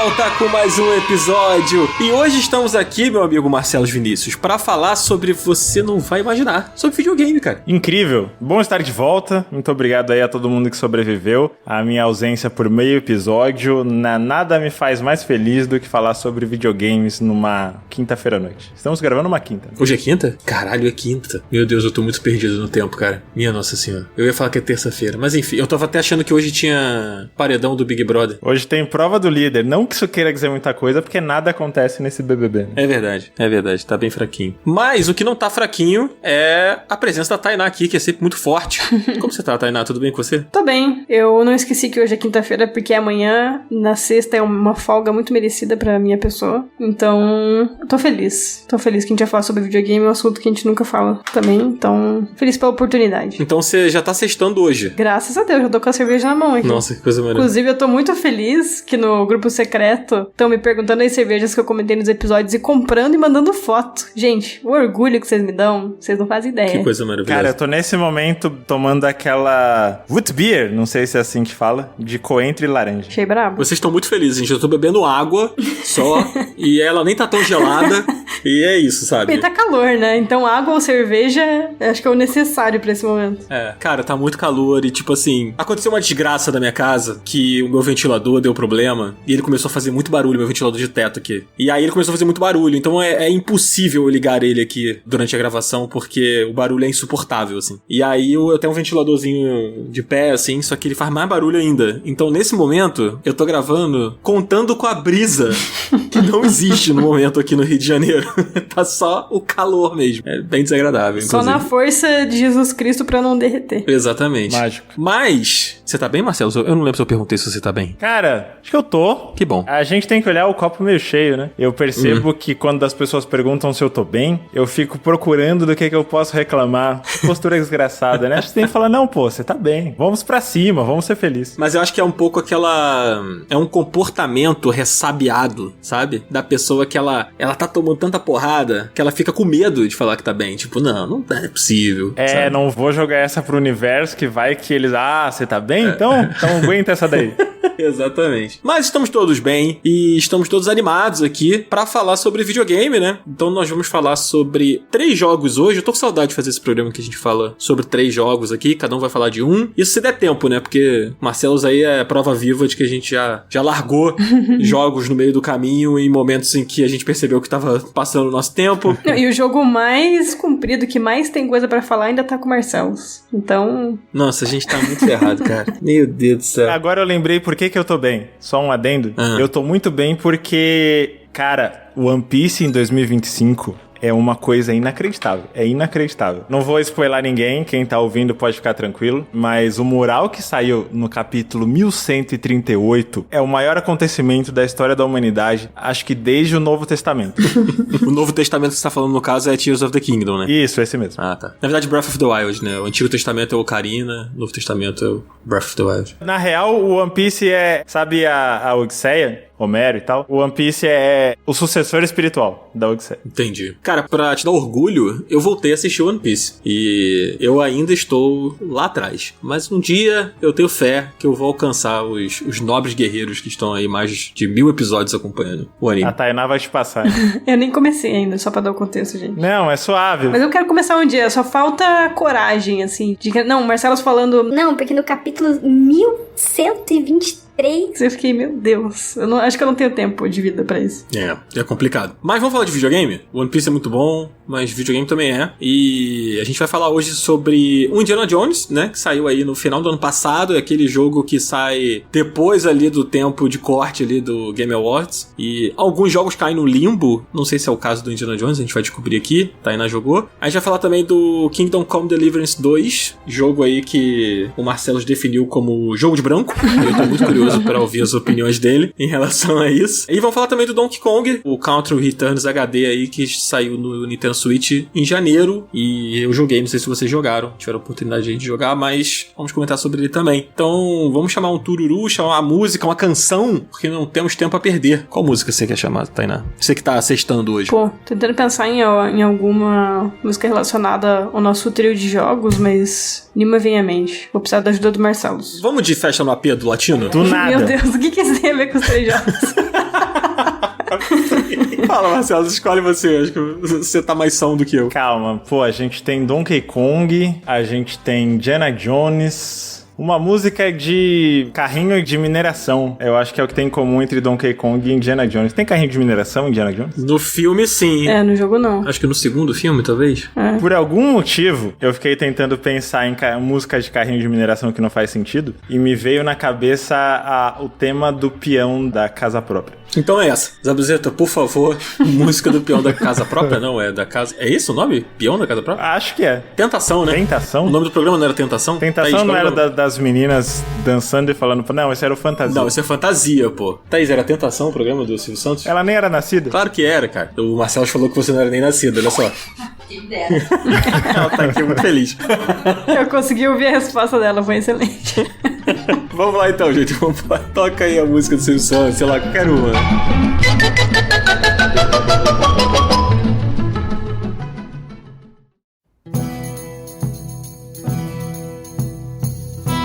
volta com mais um episódio. E hoje estamos aqui, meu amigo Marcelo Vinícius, para falar sobre você não vai imaginar, sobre videogame, cara. Incrível. Bom estar de volta. Muito obrigado aí a todo mundo que sobreviveu à minha ausência por meio episódio. Nada me faz mais feliz do que falar sobre videogames numa quinta-feira à noite. Estamos gravando uma quinta. Hoje é quinta? Caralho, é quinta. Meu Deus, eu tô muito perdido no tempo, cara. Minha Nossa Senhora. Eu ia falar que é terça-feira, mas enfim, eu tava até achando que hoje tinha paredão do Big Brother. Hoje tem prova do líder. Não que isso queira dizer muita coisa, porque nada acontece nesse BBB. É verdade, tá bem fraquinho. Mas o que não tá fraquinho é a presença da Tainá aqui, que é sempre muito forte. Como você tá, Tainá? Tudo bem com você? Tô bem. Eu não esqueci que hoje é quinta-feira, porque amanhã, na sexta, é uma folga muito merecida pra minha pessoa. Então, eu tô feliz. Tô feliz que a gente vai falar sobre videogame, é um assunto que a gente nunca fala também. Então, feliz pela oportunidade. Então você já tá sextando hoje? Graças a Deus, eu tô com a cerveja na mão aqui. Nossa, que coisa maravilhosa. Inclusive, eu tô muito feliz que no grupo secreto estão me perguntando as cervejas que eu comentei nos episódios e comprando e mandando foto. Gente, o orgulho que vocês me dão, vocês não fazem ideia. Que coisa maravilhosa. Cara, eu tô nesse momento tomando aquela Root Beer, não sei se é assim que fala, de coentro e laranja. Achei brabo. Vocês estão muito felizes, gente. Eu tô bebendo água só e ela nem tá tão gelada. E é isso, sabe? E tá calor, né? Então água ou cerveja, acho que é o necessário pra esse momento. É, cara, tá muito calor e tipo assim, aconteceu uma desgraça da minha casa, que o meu ventilador deu problema e ele começou a fazer muito barulho, meu ventilador de teto aqui. E aí ele começou a fazer muito barulho, então é impossível eu ligar ele aqui durante a gravação, porque o barulho é insuportável, assim. E aí eu tenho um ventiladorzinho de pé, assim, só que ele faz mais barulho ainda. Então nesse momento, eu tô gravando contando com a brisa, que não existe no momento aqui no Rio de Janeiro. Tá só o calor mesmo. É bem desagradável, só inclusive. na força de Jesus Cristo pra não derreter. Exatamente. Mágico. Mas, você tá bem, Marcelo? Eu não lembro se eu perguntei se você tá bem. Cara, acho que eu tô. Que bom. A gente tem que olhar o copo meio cheio, né? Eu percebo que quando as pessoas perguntam se eu tô bem, eu fico procurando do que eu posso reclamar. Que postura desgraçada, né? Acho que tem que falar, não, pô, você tá bem. Vamos pra cima, vamos ser felizes. Mas eu acho que é um pouco aquela... É um comportamento ressabiado, sabe? Da pessoa que ela tá tomando tanta porrada que ela fica com medo de falar que tá bem. Tipo, não é possível. É, sabe? Não vou jogar essa pro universo que vai que eles... Ah, você tá bem? Então aguenta essa daí. Exatamente. Mas estamos todos bem e estamos todos animados aqui pra falar sobre videogame, né? Então nós vamos falar sobre 3 jogos hoje. Eu tô com saudade de fazer esse programa que a gente fala sobre 3 jogos aqui, cada um vai falar de um. Isso se der tempo, né? Porque Marcelos aí é prova viva de que a gente já largou jogos no meio do caminho em momentos em que a gente percebeu que tava passando o nosso tempo. E o jogo mais comprido, que mais tem coisa pra falar, ainda tá com o Marcelos. Então... Nossa, a gente tá muito ferrado, cara. Meu Deus do céu. Agora eu lembrei por que eu tô bem. Só um adendo. Eu tô muito bem porque, cara, o One Piece em 2025... é uma coisa inacreditável. É inacreditável. Não vou spoiler ninguém, quem tá ouvindo pode ficar tranquilo, mas o mural que saiu no capítulo 1138 é o maior acontecimento da história da humanidade, acho que desde o Novo Testamento. O Novo Testamento que você tá falando, no caso, é Tears of the Kingdom, né? Isso, esse mesmo. Ah, tá. Na verdade, Breath of the Wild, né? O Antigo Testamento é o Ocarina, o Novo Testamento é o Breath of the Wild. Na real, o One Piece é, sabe a Odisseia? Homero e tal. O One Piece é o sucessor espiritual da Odisseia. Entendi. Cara, pra te dar orgulho, eu voltei a assistir One Piece. E eu ainda estou lá atrás. Mas um dia eu tenho fé que eu vou alcançar os nobres guerreiros que estão aí mais de 1000 episódios acompanhando o anime. A Tainá vai te passar. Eu nem comecei ainda, só pra dar o contexto, gente. Não, é suave. Mas eu quero começar um dia, só falta coragem, assim. Não, o Marcelo falando... Não, porque no capítulo 1123... Eu fiquei, meu Deus, acho que eu não tenho tempo de vida pra isso. É complicado. Mas vamos falar de videogame? One Piece é muito bom, mas videogame também é. E a gente vai falar hoje sobre o Indiana Jones, né? Que saiu aí no final do ano passado. É aquele jogo que sai depois ali do tempo de corte ali do Game Awards. E alguns jogos caem no limbo. Não sei se é o caso do Indiana Jones, a gente vai descobrir aqui. Tainá jogou. A gente vai falar também do Kingdom Come Deliverance 2. Jogo aí que o Marcelo definiu como jogo de branco. Eu tô muito curioso para ouvir as opiniões dele em relação a isso. E vamos falar também do Donkey Kong, o Country Returns HD aí, que saiu no Nintendo Switch em janeiro. E eu joguei, não sei se vocês jogaram, tiveram a oportunidade de jogar, mas vamos comentar sobre ele também. Então, vamos chamar um tururu, chamar uma música, uma canção, porque não temos tempo a perder. Qual música você quer chamar, Tainá? Você que tá sextando hoje. Pô, tentando pensar em alguma música relacionada ao nosso trio de jogos, mas nenhuma vem à mente. Vou precisar da ajuda do Marcelo. Vamos de Festa no AP do Latino? Do nada. Meu Deus, o que isso tem a ver com os 3 jogos? Fala, Marcelo, escolhe você. Acho que você tá mais são do que eu. Calma, pô, a gente tem Donkey Kong, a gente tem Indiana Jones... Uma música de carrinho de mineração. Eu acho que é o que tem em comum entre Donkey Kong e Indiana Jones. Tem carrinho de mineração em Indiana Jones? No filme, sim. No jogo não. Acho que no segundo filme, talvez. Por algum motivo, eu fiquei tentando pensar em música de carrinho de mineração que não faz sentido. E me veio na cabeça o tema do peão da casa própria. Então é essa. Zabuzeta, por favor, música do peão da casa própria? Não, é da casa... É isso o nome? Peão da casa própria? Acho que é. Tentação, né? Tentação? O nome do programa não era Tentação? Tentação Thaís, não era das meninas dançando e falando... Não, esse era o Fantasia. Não, esse é Fantasia, pô. Thaís, era Tentação o programa do Silvio Santos? Ela nem era nascida? Claro que era, cara. O Marcelo falou que você não era nem nascido, olha só. Ela tá aqui muito feliz. Eu consegui ouvir a resposta dela, foi excelente. Vamos lá então, gente. Vamos lá. Toca aí a música do Silvio Santos, sei lá, qualquer uma.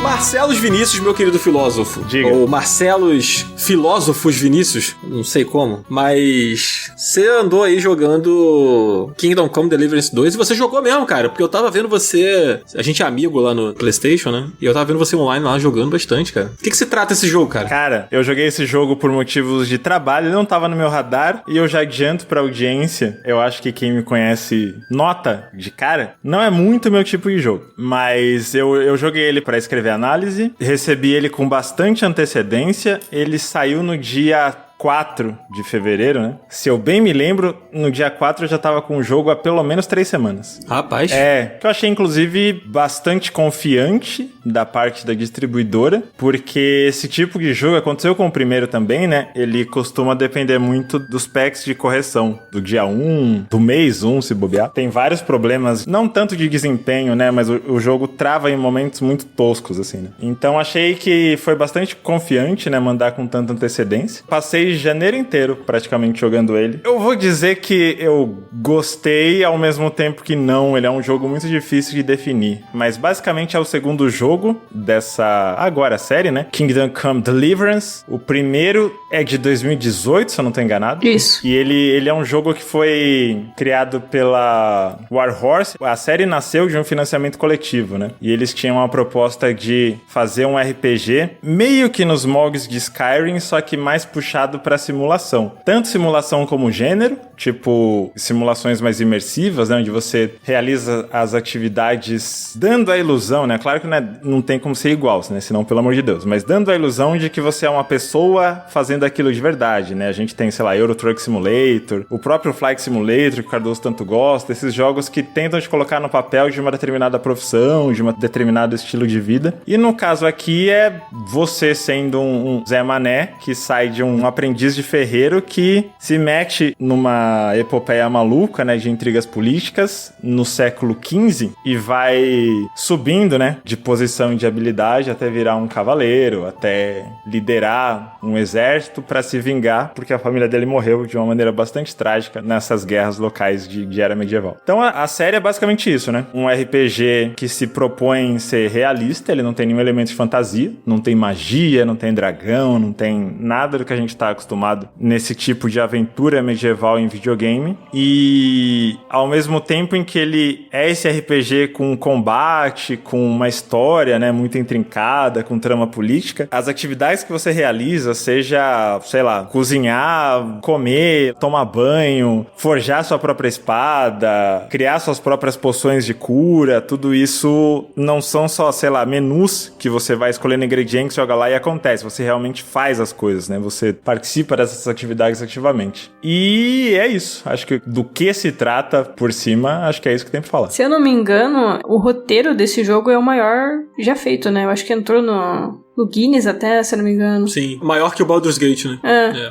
Marcelos Vinícius, meu querido filósofo. Diga. Ou Marcelos Filósofos Vinícius, não sei como, mas você andou aí jogando Kingdom Come Deliverance 2 e você jogou mesmo, cara, porque eu tava vendo você, a gente é amigo lá no PlayStation, né? E eu tava vendo você online lá jogando bastante, cara. O que se trata esse jogo, cara? Cara, eu joguei esse jogo por motivos de trabalho, ele não tava no meu radar e eu já adianto pra audiência, eu acho que quem me conhece nota de cara, não é muito meu tipo de jogo, mas eu joguei ele pra escrever análise, recebi ele com bastante antecedência, ele saiu no dia 4 de fevereiro, né? Se eu bem me lembro, no dia 4 eu já tava com o jogo há pelo menos 3 semanas. Rapaz. Que eu achei, inclusive, bastante confiante da parte da distribuidora, porque esse tipo de jogo aconteceu com o primeiro também, né? Ele costuma depender muito dos packs de correção, do dia 1, do mês 1, se bobear. Tem vários problemas, não tanto de desempenho, né? Mas o jogo trava em momentos muito toscos, assim, né? Então achei que foi bastante confiante, né? Mandar com tanta antecedência. Passei janeiro inteiro praticamente jogando ele. Eu vou dizer que eu gostei ao mesmo tempo que não. Ele é um jogo muito difícil de definir. Mas basicamente é o segundo jogo dessa agora série, né? Kingdom Come Deliverance. O primeiro é de 2018, se eu não tô enganado. Isso. E ele é um jogo que foi criado pela Warhorse. A série nasceu de um financiamento coletivo, né? E eles tinham uma proposta de fazer um RPG meio que nos moldes de Skyrim, só que mais puxado para simulação. Tanto simulação como gênero, tipo simulações mais imersivas, né, onde você realiza as atividades dando a ilusão, né? Claro que não tem como ser igual, né? Senão, pelo amor de Deus. Mas dando a ilusão de que você é uma pessoa fazendo aquilo de verdade, né? A gente tem, sei lá, Euro Truck Simulator, o próprio Flight Simulator, que o Cardoso tanto gosta, esses jogos que tentam te colocar no papel de uma determinada profissão, de um determinado estilo de vida. E no caso aqui é você sendo um Zé Mané que sai de um aprendiz de ferreiro que se mete numa epopeia maluca, né, de intrigas políticas no século XV e vai subindo, né, de posição e de habilidade até virar um cavaleiro, até liderar um exército para se vingar, porque a família dele morreu de uma maneira bastante trágica nessas guerras locais de era medieval. Então a série é basicamente isso, né? Um RPG que se propõe ser realista, ele não tem nenhum elemento de fantasia, não tem magia, não tem dragão, não tem nada do que a gente tá acostumado nesse tipo de aventura medieval em videogame. E ao mesmo tempo em que ele é esse RPG com combate, com uma história, né, muito intrincada, com trama política, as atividades que você realiza, seja, sei lá, cozinhar, comer, tomar banho, forjar sua própria espada, criar suas próprias poções de cura, tudo isso não são só, sei lá, menus que você vai escolhendo ingredientes, joga lá e acontece. Você realmente faz as coisas, né? Você participa dessas atividades ativamente. E é isso. Acho que do que se trata por cima, acho que é isso que tem pra falar. Se eu não me engano, o roteiro desse jogo é o maior já feito, né? Eu acho que entrou no Guinness até, se eu não me engano. Sim, maior que o Baldur's Gate, né?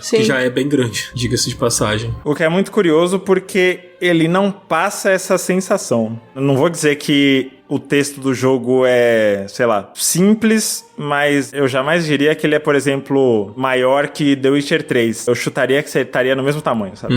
Sim. Que já é bem grande, diga-se de passagem. O que é muito curioso porque ele não passa essa sensação. Eu não vou dizer que o texto do jogo é, sei lá, simples, mas eu jamais diria que ele é, por exemplo, maior que The Witcher 3. Eu chutaria que você estaria no mesmo tamanho, sabe?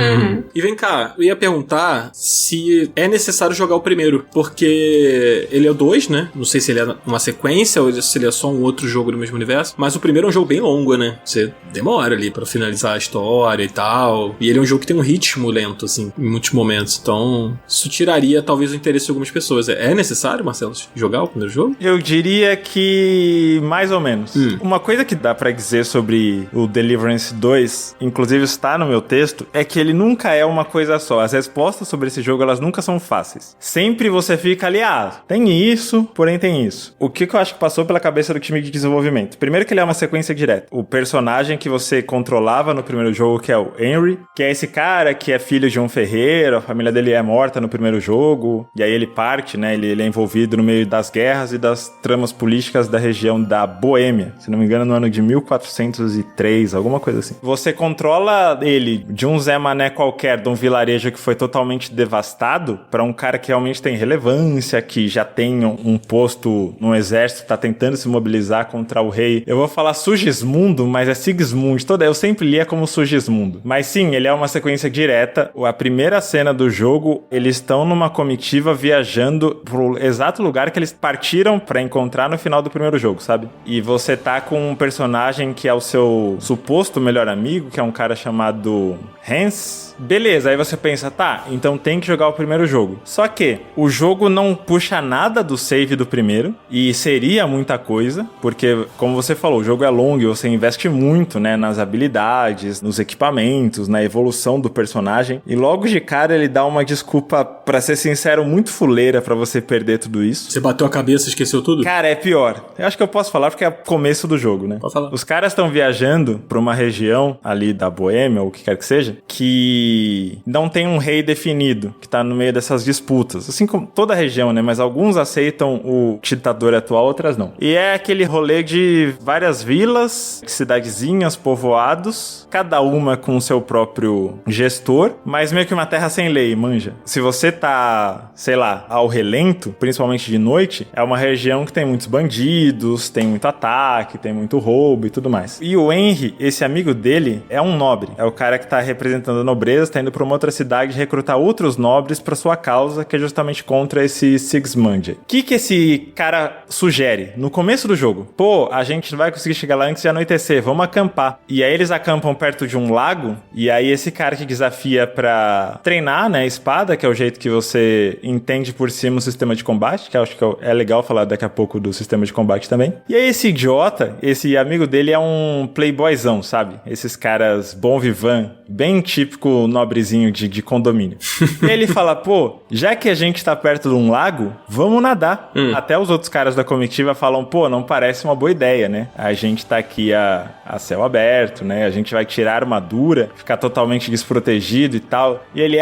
E vem cá, eu ia perguntar se é necessário jogar o primeiro, porque ele é o 2, né? Não sei se ele é uma sequência ou se ele é só um outro jogo do mesmo universo, mas o primeiro é um jogo bem longo, né? Você demora ali pra finalizar a história e tal, e ele é um jogo que tem um ritmo lento, assim, em muitos momentos, então isso tiraria talvez o interesse de algumas pessoas. É necessário, Marcelo, jogar o primeiro jogo? Eu diria que mais ou menos. Uma coisa que dá pra dizer sobre o Deliverance 2, inclusive está no meu texto, é que ele nunca é uma coisa só. As respostas sobre esse jogo, elas nunca são fáceis. Sempre você fica ali, tem isso, porém tem isso. O que eu acho que passou pela cabeça do time de desenvolvimento? Primeiro que ele é uma sequência direta. O personagem que você controlava no primeiro jogo, que é o Henry, que é esse cara que é filho de um ferreiro, a família dele é morta no primeiro jogo, e aí ele parte, né? Ele é envolvido no meio das guerras e das tramas políticas da região da Boêmia, se não me engano, no ano de 1403, alguma coisa assim. Você controla ele de um Zé Mané qualquer, de um vilarejo que foi totalmente devastado, pra um cara que realmente tem relevância, que já tem um posto no exército, tá tentando se mobilizar contra o rei. Eu vou falar Sugismundo, mas é Sigismund. Eu sempre lia como Sugismundo. Mas sim, ele é uma sequência direta. A primeira cena do jogo, eles estão numa comitiva viajando pro exato lugar que eles partiram pra encontrar no final do primeiro jogo, sabe? E você tá com um personagem que é o seu suposto melhor amigo, que é um cara chamado Hans. Beleza, aí você pensa, então tem que jogar o primeiro jogo. Só que o jogo não puxa nada do save do primeiro, e seria muita coisa, porque, como você falou, o jogo é longo e você investe muito, né, nas habilidades, nos equipamentos, na evolução do personagem, e logo de cara ele dá uma desculpa, pra ser sincero, muito fuleira pra você perder tudo isso. Você bateu a cabeça e esqueceu tudo? Cara, é pior. Eu acho que eu posso falar porque é o começo do jogo, né? Pode falar. Os caras estão viajando pra uma região ali da Boêmia, ou o que quer que seja, que não tem um rei definido, que tá no meio dessas disputas. Assim como toda a região, né? Mas alguns aceitam o ditador atual, outras não. E é aquele rolê de várias vilas, cidadezinhas, povoados, cada uma com o seu próprio gestor, mas meio que uma terra sem lei, manja. Se você tá, sei lá, ao relento, principalmente de noite, é uma região que tem muitos bandidos, tem muito ataque, tem muito roubo e tudo mais. E o Henry, esse amigo dele, é um nobre. É o cara que tá representando a nobreza, tá indo pra uma outra cidade recrutar outros nobres pra sua causa, que é justamente contra esse Sigismund. O que esse cara sugere? No começo do jogo, a gente não vai conseguir chegar lá antes de anoitecer, vamos acampar. E aí eles acampam perto de um lago, e aí esse cara que desafia pra treinar, né, a espada, que é o jeito que você entende por cima o sistema de combate, que eu acho que é legal falar daqui a pouco do sistema de combate também. E aí esse idiota, esse amigo dele é um playboyzão, sabe? Esses caras bon vivant, bem típico nobrezinho de condomínio. E ele fala, já que a gente tá perto de um lago, vamos nadar. Até os outros caras da comitiva falam, não parece uma boa ideia, né? A gente tá aqui a céu aberto, né? A gente vai tirar a armadura, ficar totalmente desprotegido e tal. E ele,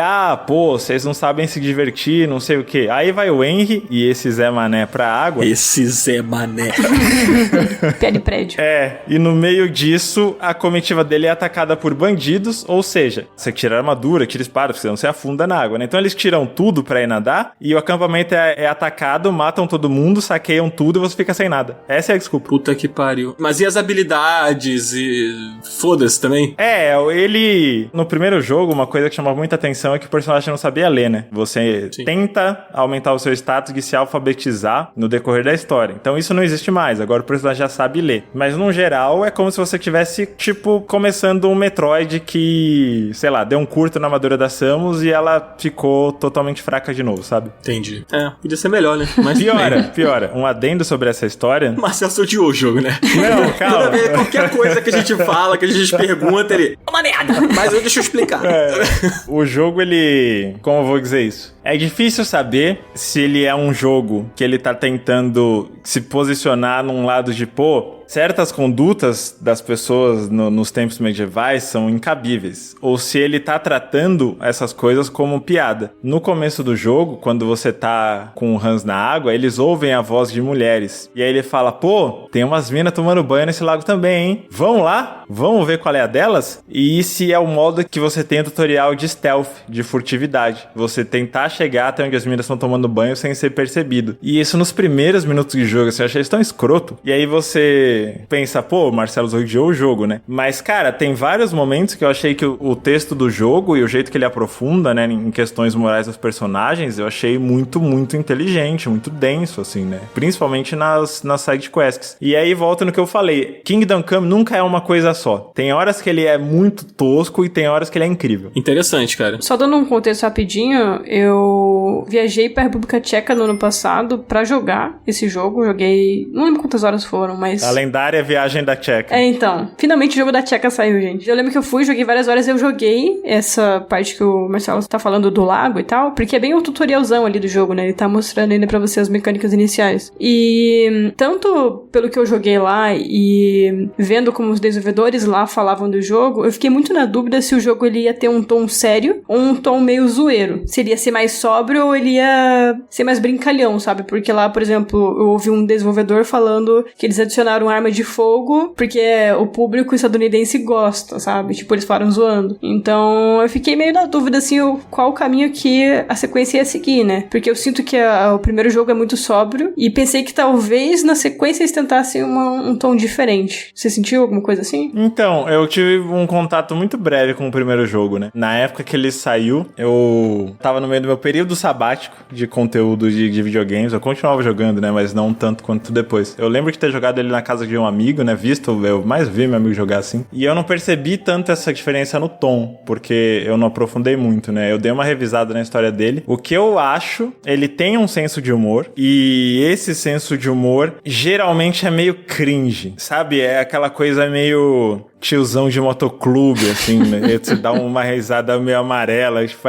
vocês não sabem se divertir, não sei o quê. Aí vai o Henry e esse Zé Mané pra água. Esse Zé Mané. Pé de prédio. E no meio disso, a comitiva dele é atacada por bandidos, ou seja, você tira a armadura, tira a espada, porque senão você afunda na água, né? Então eles tiram tudo pra ir nadar e o acampamento é atacado, matam todo mundo, saqueiam tudo e você fica sem nada. Essa é a desculpa. Puta que pariu. Mas e as habilidades e... foda-se também? Ele... No primeiro jogo, uma coisa que chamava muita atenção é que o personagem não sabia ler, né? Você tenta aumentar o seu status de se alfabetizar no decorrer da história. Então isso não existe mais. Agora o personagem já sabe ler. Mas no geral, é como se você tivesse, começando um Metroid que, sei lá, deu um curto na armadura da Samus e ela ficou totalmente fraca de novo, sabe? Entendi. Podia ser melhor, né? Mas piora. Um adendo sobre essa história... Marcelo odiou o jogo, né? Não, calma. Toda vez, qualquer coisa que a gente fala, que a gente pergunta, ele... Uma merda! Mas deixa eu explicar. O jogo, ele... Como eu vou dizer isso? É difícil saber se ele é um jogo que ele tá tentando se posicionar num lado de, certas condutas das pessoas nos tempos medievais são incabíveis, ou se ele tá tratando essas coisas como piada. No começo do jogo, quando você tá com o Hans na água, eles ouvem a voz de mulheres, e aí ele fala, pô, tem umas minas tomando banho nesse lago também, hein? Vão lá? Vamos ver qual é a delas? E esse é o modo que você tem o tutorial de stealth, de furtividade. Você tentar chegar até onde as minas estão tomando banho sem ser percebido. E isso nos primeiros minutos de jogo, você acha eles tão escroto. E aí você pensa, pô, o Marcelo odiou o jogo, né? Mas, cara, tem vários momentos que eu achei que o texto do jogo e o jeito que ele aprofunda, né, em questões morais dos personagens, eu achei muito, muito inteligente, muito denso, assim, né? Principalmente nas side quests. E aí volta no que eu falei, Kingdom Come nunca é uma coisa só. Tem horas que ele é muito tosco e tem horas que ele é incrível. Interessante, cara. Só dando um contexto rapidinho, eu viajei pra República Tcheca no ano passado pra jogar esse jogo. Joguei, não lembro quantas horas foram, mas... A lendária viagem da Tcheca. É, então. Finalmente o jogo da Tcheca saiu, gente. Eu lembro que eu fui, joguei várias horas, eu joguei essa parte que o Marcelo tá falando do lago e tal, porque é bem o tutorialzão ali do jogo, né? Ele tá mostrando ainda pra você as mecânicas iniciais. E tanto pelo que eu joguei lá e vendo como os desenvolvedores lá falavam do jogo, eu fiquei muito na dúvida se o jogo ele ia ter um tom sério ou um tom meio zoeiro. Se ele ia ser mais sóbrio ou ele ia ser mais brincalhão, sabe? Porque lá, por exemplo, eu ouvi um desenvolvedor falando que eles adicionaram arma de fogo porque o público estadunidense gosta, sabe? Tipo, eles falaram zoando. Então, eu fiquei meio na dúvida, assim, qual o caminho que a sequência ia seguir, né? Porque eu sinto que o primeiro jogo é muito sóbrio e pensei que talvez na sequência eles tentassem um tom diferente. Você sentiu alguma coisa assim? Então, eu tive um contato muito breve com o primeiro jogo, né? Na época que ele saiu, eu tava no meio do meu período sabático de conteúdo de videogames. Eu continuava jogando, né? Mas não tanto quanto depois. Eu lembro de ter jogado ele na casa de um amigo, né? Eu mais vi meu amigo jogar assim. E eu não percebi tanto essa diferença no tom, porque eu não aprofundei muito, né? Eu dei uma revisada na história dele. O que eu acho, ele tem um senso de humor, e esse senso de humor geralmente é meio cringe, sabe? É aquela coisa meio tiozão de motoclube, assim, né? Você dá uma risada meio amarela, tipo,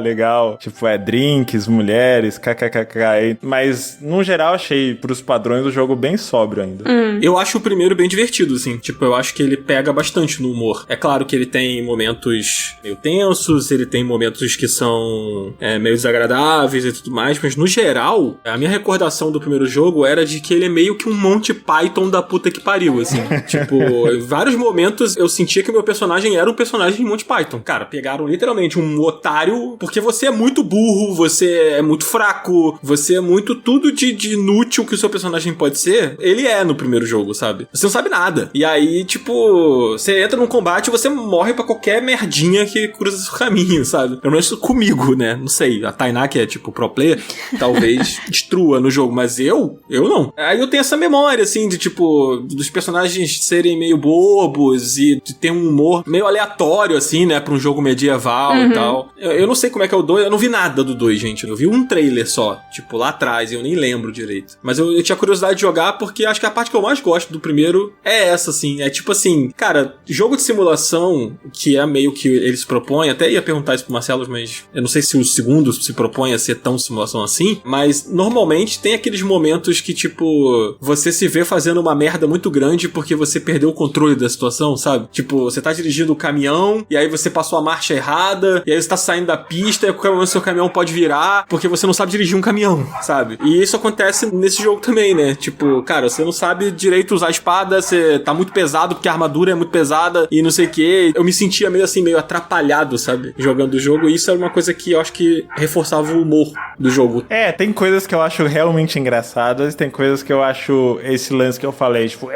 legal. Tipo, drinks, mulheres, kkkk. Mas, no geral, achei, pros padrões, o jogo bem sóbrio ainda. Eu acho o primeiro bem divertido, assim. Tipo, eu acho que ele pega bastante no humor. É claro que ele tem momentos meio tensos, ele tem momentos que são meio desagradáveis e tudo mais, mas, no geral, a minha recordação do primeiro jogo era de que ele é meio que um Monty Python da puta que pariu, assim. Tipo, vários momentos eu sentia que o meu personagem era um personagem de Monty Python. Cara, pegaram literalmente um otário, porque você é muito burro, você é muito fraco, você é muito tudo de inútil que o seu personagem pode ser. Ele é no primeiro jogo, sabe? Você não sabe nada. E aí, tipo, você entra num combate e você morre pra qualquer merdinha que cruza seu caminho, sabe? Pelo menos comigo, né? Não sei. A Tainá, que é tipo pro player, talvez destrua no jogo, mas eu não. Aí eu tenho essa memória, assim, de tipo, dos personagens serem meio bobos e de ter um humor meio aleatório, assim, né? Pra um jogo medieval e tal. Eu não sei como é que é o 2, eu não vi nada do 2, gente. Eu vi um trailer só, tipo, lá atrás, e eu nem lembro direito. Mas eu tinha curiosidade de jogar porque acho que a parte que eu mais gosto do primeiro é essa, assim. É tipo assim, cara, jogo de simulação, que é meio que eles propõem, até ia perguntar isso pro Marcelo, mas eu não sei se o segundo se propõe a ser tão simulação assim, mas normalmente tem aqueles momentos que, tipo, você se vê fazendo uma merda muito grande porque você perdeu o controle da situação, sabe? Tipo, você tá dirigindo o caminhão, e aí você passou a marcha errada, e aí você tá saindo da pista, e o seu caminhão pode virar, porque você não sabe dirigir um caminhão, sabe? E isso acontece nesse jogo também, né? Tipo, cara, você não sabe direito usar a espada, você tá muito pesado, porque a armadura é muito pesada, e não sei o que. Eu me sentia meio assim, meio atrapalhado, sabe? Jogando o jogo, e isso era uma coisa que eu acho que reforçava o humor do jogo. Tem coisas que eu acho realmente engraçadas, tem coisas que eu acho esse lance que eu falei, tipo,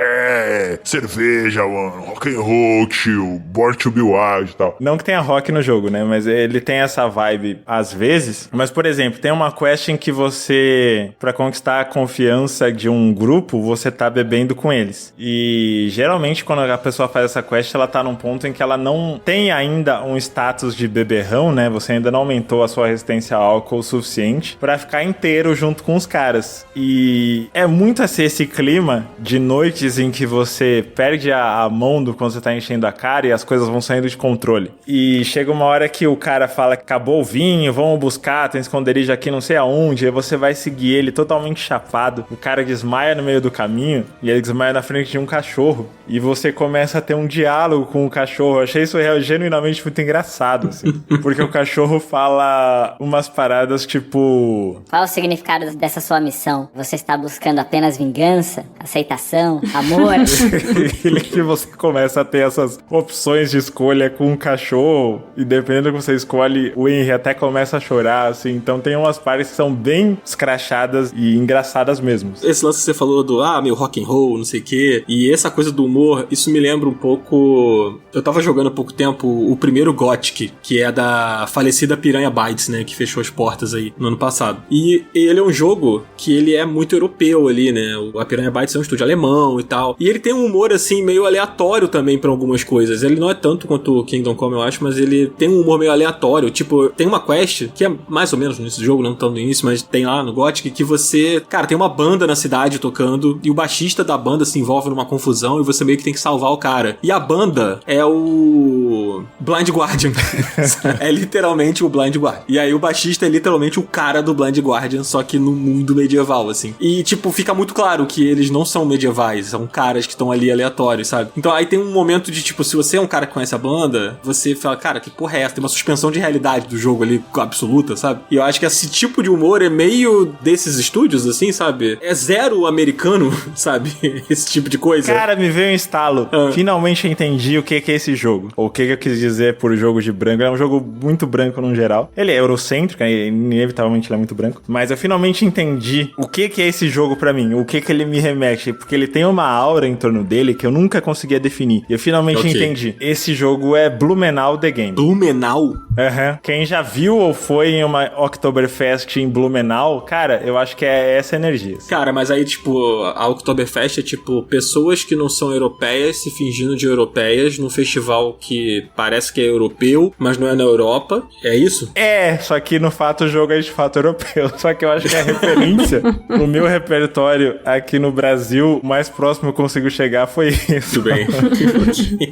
cerveja, mano, rock and roll, tio, Born to be Wild e tal. Não que tenha rock no jogo, né? Mas ele tem essa vibe às vezes. Mas, por exemplo, tem uma quest em que você, pra conquistar a confiança de um grupo, você tá bebendo com eles. E geralmente quando a pessoa faz essa quest, ela tá num ponto em que ela não tem ainda um status de beberrão, né? Você ainda não aumentou a sua resistência ao álcool o suficiente pra ficar inteiro junto com os caras. E é muito assim esse clima de noites em que você perde a mão quando você tá enchendo a cara e as coisas vão saindo de controle. E chega uma hora que o cara fala que acabou o vinho, vamos buscar, tem esconderijo aqui não sei aonde, aí você vai seguir ele totalmente chapado, o cara desmaia no meio do caminho e ele desmaia na frente de um cachorro e você começa a ter um diálogo com o cachorro. Eu achei isso genuinamente muito engraçado, assim, porque o cachorro fala umas paradas tipo... Qual o significado dessa sua missão? Você está buscando apenas vingança, aceitação, amor? Que você começa a ter essas opções de escolha com o cachorro e dependendo do que você escolhe, o Henry até começa a chorar, assim. Então tem umas partes que são bem escrachadas e engraçadas mesmo. Esse lance que você falou do, meio rock and roll, não sei o quê, e essa coisa do humor, isso me lembra um pouco... Eu tava jogando há pouco tempo o primeiro Gothic, que é da falecida Piranha Bytes, né, que fechou as portas aí no ano passado. E ele é um jogo que ele é muito europeu ali, né, a Piranha Bytes é um estúdio alemão e tal, e ele tem um humor, assim, meio aleatório também pra algumas coisas. Ele não é tanto quanto o Kingdom Come, eu acho, mas ele tem um humor meio aleatório. Tipo, tem uma quest, que é mais ou menos no início do jogo, não tão no início, mas tem lá no Gothic, que você... Cara, tem uma banda na cidade tocando, e o baixista da banda se envolve numa confusão, e você meio que tem que salvar o cara. E a banda é o... Blind Guardian. É literalmente o Blind Guardian. E aí o baixista é literalmente o cara do Blind Guardian, só que no mundo medieval, assim. E, tipo, fica muito claro que eles não são medievais, são caras que estão ali aleatórios, sabe? Então aí tem um momento de, tipo, se você é um cara que conhece a banda, você fala, cara, que porra é essa? Tem uma suspensão de realidade do jogo ali, absoluta, sabe? E eu acho que esse tipo de humor é meio desses estúdios, assim, sabe? É zero americano, sabe? Esse tipo de coisa. Cara, me veio um estalo. Finalmente entendi o que é esse jogo. Ou o que eu quis dizer por jogo de branco. É um jogo muito branco no geral. Ele é eurocêntrico, inevitavelmente ele é muito branco. Mas eu finalmente entendi o que é esse jogo pra mim. O que ele me remete. Porque ele tem uma aura em torno dele que eu nunca conseguia definir. E eu finalmente entendi. Esse jogo é Blumenau The Game. Blumenau? Aham. Quem já viu ou foi em uma Oktoberfest em Blumenau, cara, eu acho que é essa energia. Cara, mas aí, tipo, a Oktoberfest é, tipo, pessoas que não são europeias se fingindo de europeias num festival que parece que é europeu, mas não é na Europa. É isso? É, só que no fato o jogo é de fato europeu. Só que eu acho que a referência no meu repertório aqui no Brasil, o mais próximo eu consigo chegar foi isso. Tudo bem.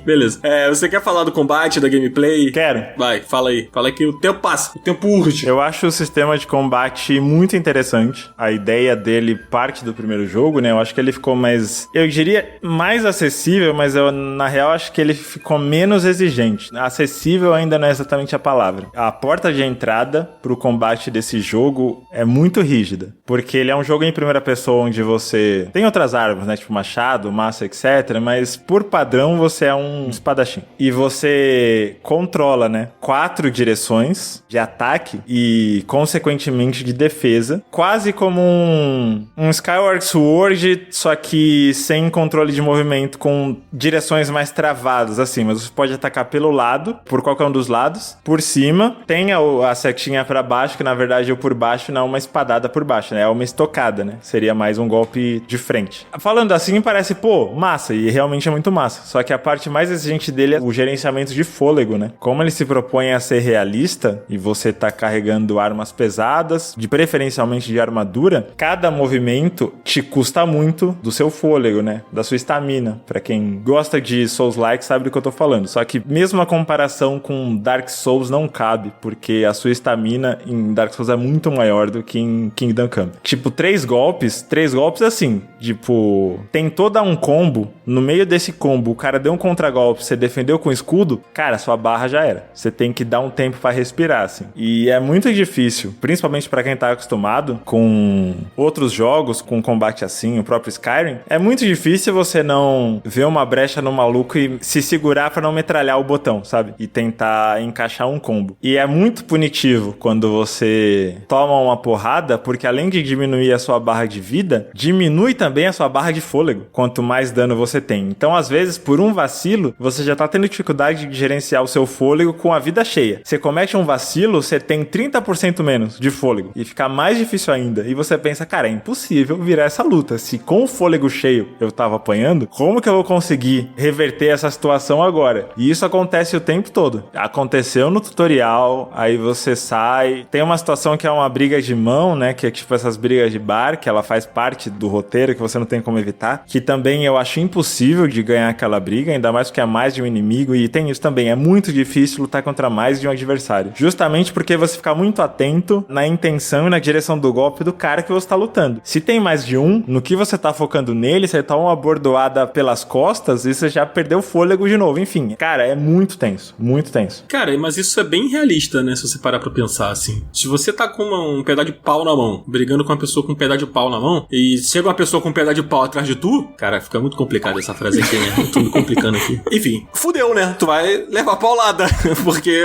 Beleza. Você quer falar do combate, da gameplay? Quero. Vai, fala aí. Fala que o tempo passa, o tempo urge. Eu acho o sistema de combate muito interessante. A ideia dele parte do primeiro jogo, né? Eu acho que ele ficou mais... Eu diria mais acessível, mas eu, na real, acho que ele ficou menos exigente. Acessível ainda não é exatamente a palavra. A porta de entrada pro combate desse jogo é muito rígida. Porque ele é um jogo em primeira pessoa onde você tem outras armas, né? Tipo machado, massa, etc. Mas por padrão você é um espadachim. E você controla, né? 4 direções de ataque e, consequentemente, de defesa. Quase como um Skyward Sword, só que sem controle de movimento, com direções mais travadas, assim. Mas você pode atacar pelo lado, por qualquer um dos lados, por cima. Tem a setinha pra baixo, que na verdade o por baixo não é uma espadada por baixo, né? É uma estocada, né? Seria mais um golpe de frente. Falando assim, parece, massa, e realmente é muito massa. Só que a parte mais exigente dele é o gerenciamento de fôlego, né? Como ele se propõe a ser realista, e você tá carregando armas pesadas, de preferencialmente de armadura, cada movimento te custa muito do seu fôlego, né? Da sua estamina. Pra quem gosta de Souls-like sabe do que eu tô falando. Só que mesmo a comparação com Dark Souls não cabe, porque a sua estamina em Dark Souls é muito maior do que em Kingdom Come. Tipo, 3 golpes assim, tipo, tentou dar um combo, no meio desse combo o cara deu um contragolpe, você defendeu com escudo, cara, sua barra já era. Você tem que dar um tempo pra respirar, assim. E é muito difícil, principalmente pra quem tá acostumado com outros jogos, com combate assim, o próprio Skyrim, é muito difícil você não ver uma brecha no maluco e se segurar pra não metralhar o botão, sabe? E tentar encaixar um combo. E é muito punitivo quando você toma uma porrada, porque além de diminuir a sua barra de vida, diminui também a sua barra de fôlego, quanto mais dano você tem. Então, às vezes, por um vacilo, você já tá tendo dificuldade de gerenciar o seu fôlego com a vida cheia. Você comete um vacilo, você tem 30% menos de fôlego, e fica mais difícil ainda. E você pensa, cara, é impossível virar essa luta. Se com o fôlego cheio eu tava apanhando, como que eu vou conseguir reverter essa situação agora? E isso acontece o tempo todo. Aconteceu no tutorial, aí você sai, tem uma situação que é uma briga de mão, né, que é tipo essas brigas de bar, que ela faz parte do roteiro, que você não tem como evitar, que também eu acho impossível de ganhar aquela briga, ainda mais porque é mais de um inimigo, e tem isso também, é muito difícil lutar contra mais de um adversário. Justamente porque você fica muito atento na intenção e na direção do golpe do cara que você tá lutando. Se tem mais de um, no que você tá focando nele, você tá uma bordoada pelas costas e você já perdeu o fôlego de novo. Enfim, cara, é muito tenso, muito tenso. Cara, mas isso é bem realista, né, se você parar pra pensar assim. Se você tá com um pedaço de pau na mão, brigando com uma pessoa com um pedaço de pau na mão, e chega uma pessoa com um pedaço de pau atrás de tu, cara, fica muito complicado essa frase aqui, né? Eu tô me complicando aqui. Enfim, fudeu, né? Tu vai levar paulada, porque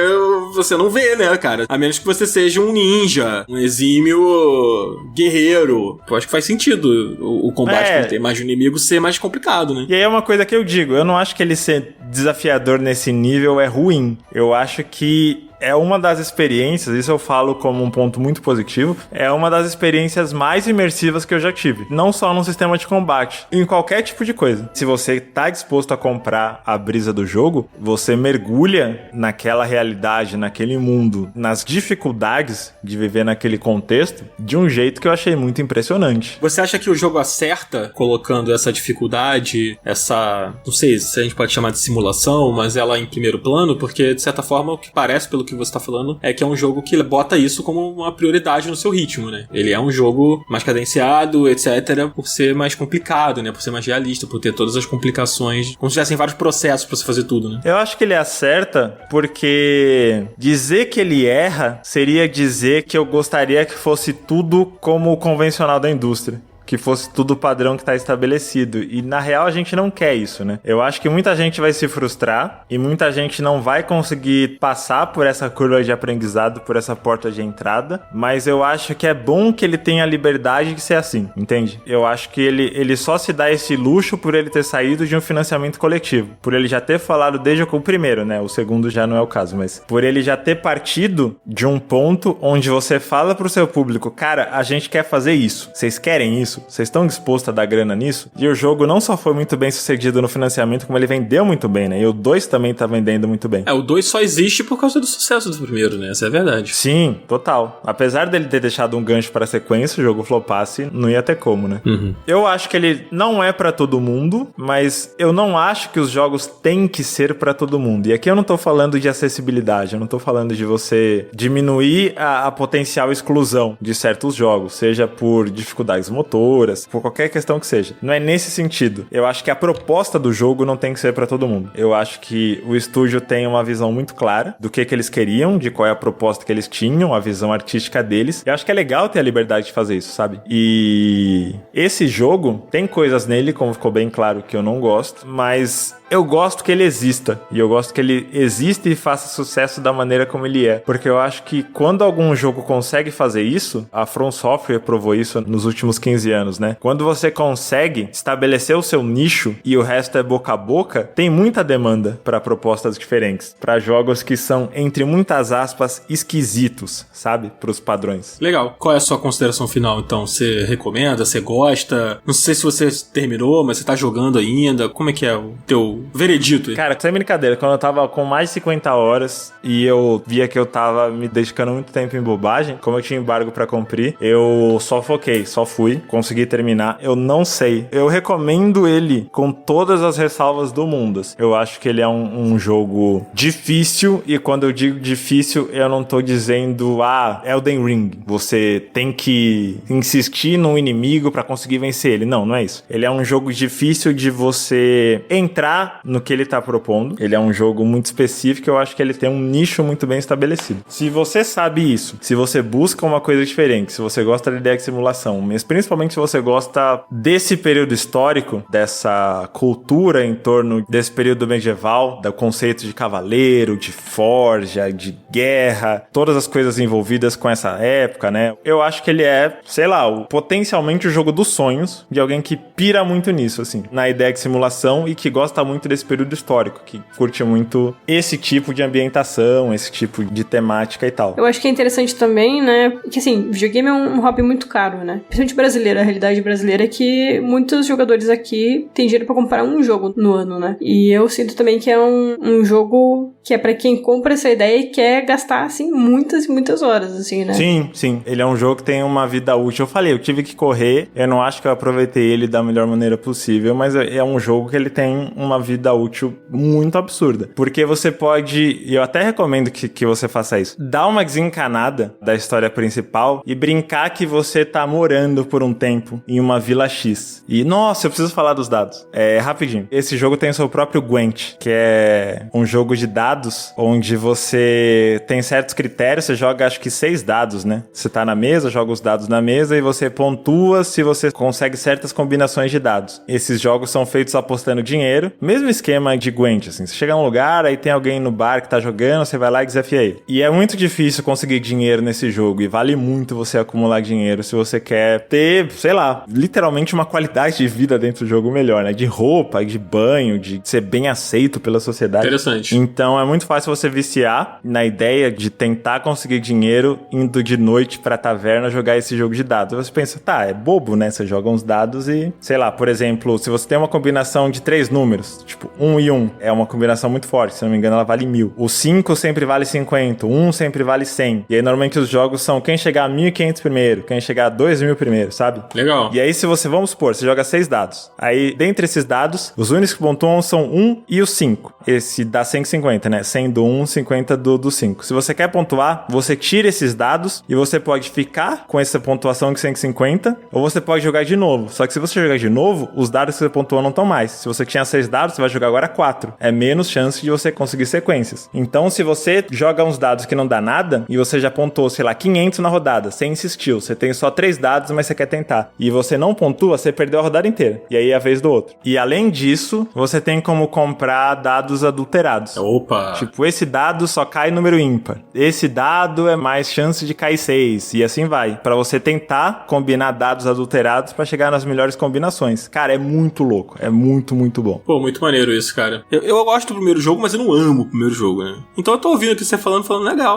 você não vê, né, cara? A menos que você seja um ninja, um exímio guerreiro. Eu acho que faz sentido o combate por ter mais de um inimigo ser mais complicado, né? E aí é uma coisa que eu digo, eu não acho que ele ser desafiador nesse nível é ruim. Eu acho que é uma das experiências, isso eu falo como um ponto muito positivo, é uma das experiências mais imersivas que eu já tive. Não só no sistema de combate, em qualquer tipo de coisa. Se você tá disposto a comprar a brisa do jogo, você mergulha naquela realidade, naquele mundo, nas dificuldades de viver naquele contexto, de um jeito que eu achei muito impressionante. Você acha que o jogo acerta colocando essa dificuldade, essa, não sei se a gente pode chamar de simulação, mas ela em primeiro plano? Porque, de certa forma, o que parece, pelo que você tá falando, é que é um jogo que bota isso como uma prioridade no seu ritmo, né? Ele é um jogo mais cadenciado, etc, por ser mais complicado, né? Por ser mais realista, por ter todas as complicações, como se tivessem vários processos pra você fazer tudo, né? Eu acho que ele acerta porque dizer que ele erra seria dizer que eu gostaria que fosse tudo como o convencional da indústria. Que fosse tudo o padrão que tá estabelecido. E na real a gente não quer isso, né? Eu acho que muita gente vai se frustrar e muita gente não vai conseguir passar por essa curva de aprendizado, por essa porta de entrada, mas eu acho que é bom que ele tenha a liberdade de ser assim, entende? Eu acho que ele só se dá esse luxo por ele ter saído de um financiamento coletivo, por ele já ter falado desde o primeiro, né? O segundo já não é o caso, mas por ele já ter partido de um ponto onde você fala pro seu público, cara, a gente quer fazer isso, vocês querem isso? Vocês estão dispostos a dar grana nisso? E o jogo não só foi muito bem sucedido no financiamento, como ele vendeu muito bem, né? E o 2 também tá vendendo muito bem. O 2 só existe por causa do sucesso do primeiro, né? Essa é a verdade. Sim, total. Apesar dele ter deixado um gancho pra sequência, o jogo flopasse, não ia ter como, né? Uhum. Eu acho que ele não é pra todo mundo, mas eu não acho que os jogos têm que ser pra todo mundo. E aqui eu não tô falando de acessibilidade, eu não tô falando de você diminuir a potencial exclusão de certos jogos, seja por dificuldades motoras, por qualquer questão que seja. Não é nesse sentido. Eu acho que a proposta do jogo não tem que ser pra todo mundo. Eu acho que o estúdio tem uma visão muito clara do que eles queriam, de qual é a proposta que eles tinham, a visão artística deles. Eu acho que é legal ter a liberdade de fazer isso, sabe? E esse jogo tem coisas nele, como ficou bem claro, que eu não gosto, mas eu gosto que ele exista. E eu gosto que ele exista e faça sucesso da maneira como ele é. Porque eu acho que quando algum jogo consegue fazer isso, a From Software provou isso nos últimos 15 anos, né? Quando você consegue estabelecer o seu nicho e o resto é boca a boca, tem muita demanda para propostas diferentes. Para jogos que são, entre muitas aspas, esquisitos, sabe? Para os padrões. Legal. Qual é a sua consideração final, então? Você recomenda? Você gosta? Não sei se você terminou, mas você tá jogando ainda. Como é que é o teu veredito aí? Cara, sem brincadeira, quando eu tava com mais de 50 horas e eu via que eu tava me dedicando muito tempo em bobagem, como eu tinha embargo pra cumprir, eu só foquei, só fui, consegui terminar. Eu não sei. Eu recomendo ele com todas as ressalvas do mundo. Eu acho que ele é um jogo difícil, e quando eu digo difícil, eu não tô dizendo, Elden Ring, você tem que insistir num inimigo pra conseguir vencer ele. Não, não é isso. Ele é um jogo difícil de você entrar no que ele tá propondo. Ele é um jogo muito específico, eu acho que ele tem um nicho muito bem estabelecido. Se você sabe isso, se você busca uma coisa diferente, se você gosta da ideia de simulação, mas principalmente se você gosta desse período histórico, dessa cultura em torno desse período medieval, do conceito de cavaleiro, de forja, de guerra, todas as coisas envolvidas com essa época, né? Eu acho que ele é, sei lá, potencialmente o jogo dos sonhos de alguém que pira muito nisso, assim, na ideia de simulação e que gosta muito desse período histórico, que curte muito esse tipo de ambientação, esse tipo de temática e tal. Eu acho que é interessante também, né, que assim, videogame é um hobby muito caro, né? Principalmente brasileiro, a realidade brasileira é que muitos jogadores aqui têm dinheiro pra comprar um jogo no ano, né? E eu sinto também que é um jogo que é pra quem compra essa ideia e quer gastar, assim, muitas e muitas horas, assim, né? Sim. Ele é um jogo que tem uma vida útil. Eu falei, eu tive que correr, eu não acho que eu aproveitei ele da melhor maneira possível, mas é um jogo que ele tem uma vida útil muito absurda. Porque você pode, e eu até recomendo que você faça isso, dar uma desencanada da história principal e brincar que você tá morando por um tempo em uma vila X. E, nossa, eu preciso falar dos dados. Rapidinho. Esse jogo tem o seu próprio Gwent, que é um jogo de dados onde você tem certos critérios, você joga acho que 6 dados, né? Você tá na mesa, joga os dados na mesa e você pontua se você consegue certas combinações de dados. Esses jogos são feitos apostando dinheiro, mesmo esquema de Gwent, assim. Você chega num lugar, aí tem alguém no bar que tá jogando, você vai lá e desafia ele. E é muito difícil conseguir dinheiro nesse jogo e vale muito você acumular dinheiro se você quer ter, sei lá, literalmente uma qualidade de vida dentro do jogo melhor, né? De roupa, de banho, de ser bem aceito pela sociedade. Interessante. Então é muito fácil você viciar na ideia de tentar conseguir dinheiro indo de noite pra taverna jogar esse jogo de dados. Você pensa, tá, é bobo, né? Você joga uns dados e, sei lá, por exemplo, se você tem uma combinação de 3 números, tipo 1 e 1, é uma combinação muito forte, se não me engano ela vale 1000. O 5 sempre vale 50, o 1 sempre vale 100. E aí normalmente os jogos são quem chegar a 1500 primeiro, quem chegar a 2000 primeiro, sabe? Legal. E aí se você, vamos supor, você joga 6 dados. Aí, dentre esses dados, os únicos que pontuam são 1 e o 5. Esse dá 150, né? 100 do 1, 50 do 5. Se você quer pontuar, você tira esses dados e você pode ficar com essa pontuação de 150, ou você pode jogar de novo. Só que se você jogar de novo, os dados que você pontuou não estão mais. Se você tinha 6 dados, você vai jogar agora 4. É menos chance de você conseguir sequências. Então, se você joga uns dados que não dá nada, e você já pontuou, sei lá, 500 na rodada, você insistiu, você tem só 3 dados, mas você quer tentar, e você não pontua, você perdeu a rodada inteira. E aí é a vez do outro. E além disso, você tem como comprar dados adulterados. Opa! Tipo, esse dado só cai número ímpar. Esse dado é mais chance de cair 6. E assim vai. Pra você tentar combinar dados adulterados pra chegar nas melhores combinações. Cara, é muito louco. É muito, muito bom. Pô, muito maneiro isso, cara. Eu gosto do primeiro jogo, mas eu não amo o primeiro jogo, né? Então eu tô ouvindo aqui você falando,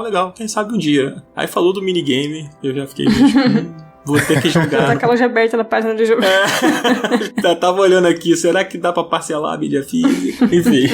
legal. Quem sabe um dia. Aí falou do minigame, eu já fiquei tipo... Vou ter que jogar. Tá com a loja aberta na página de jogo. Tava olhando aqui, será que dá pra parcelar a mídia física? Enfim.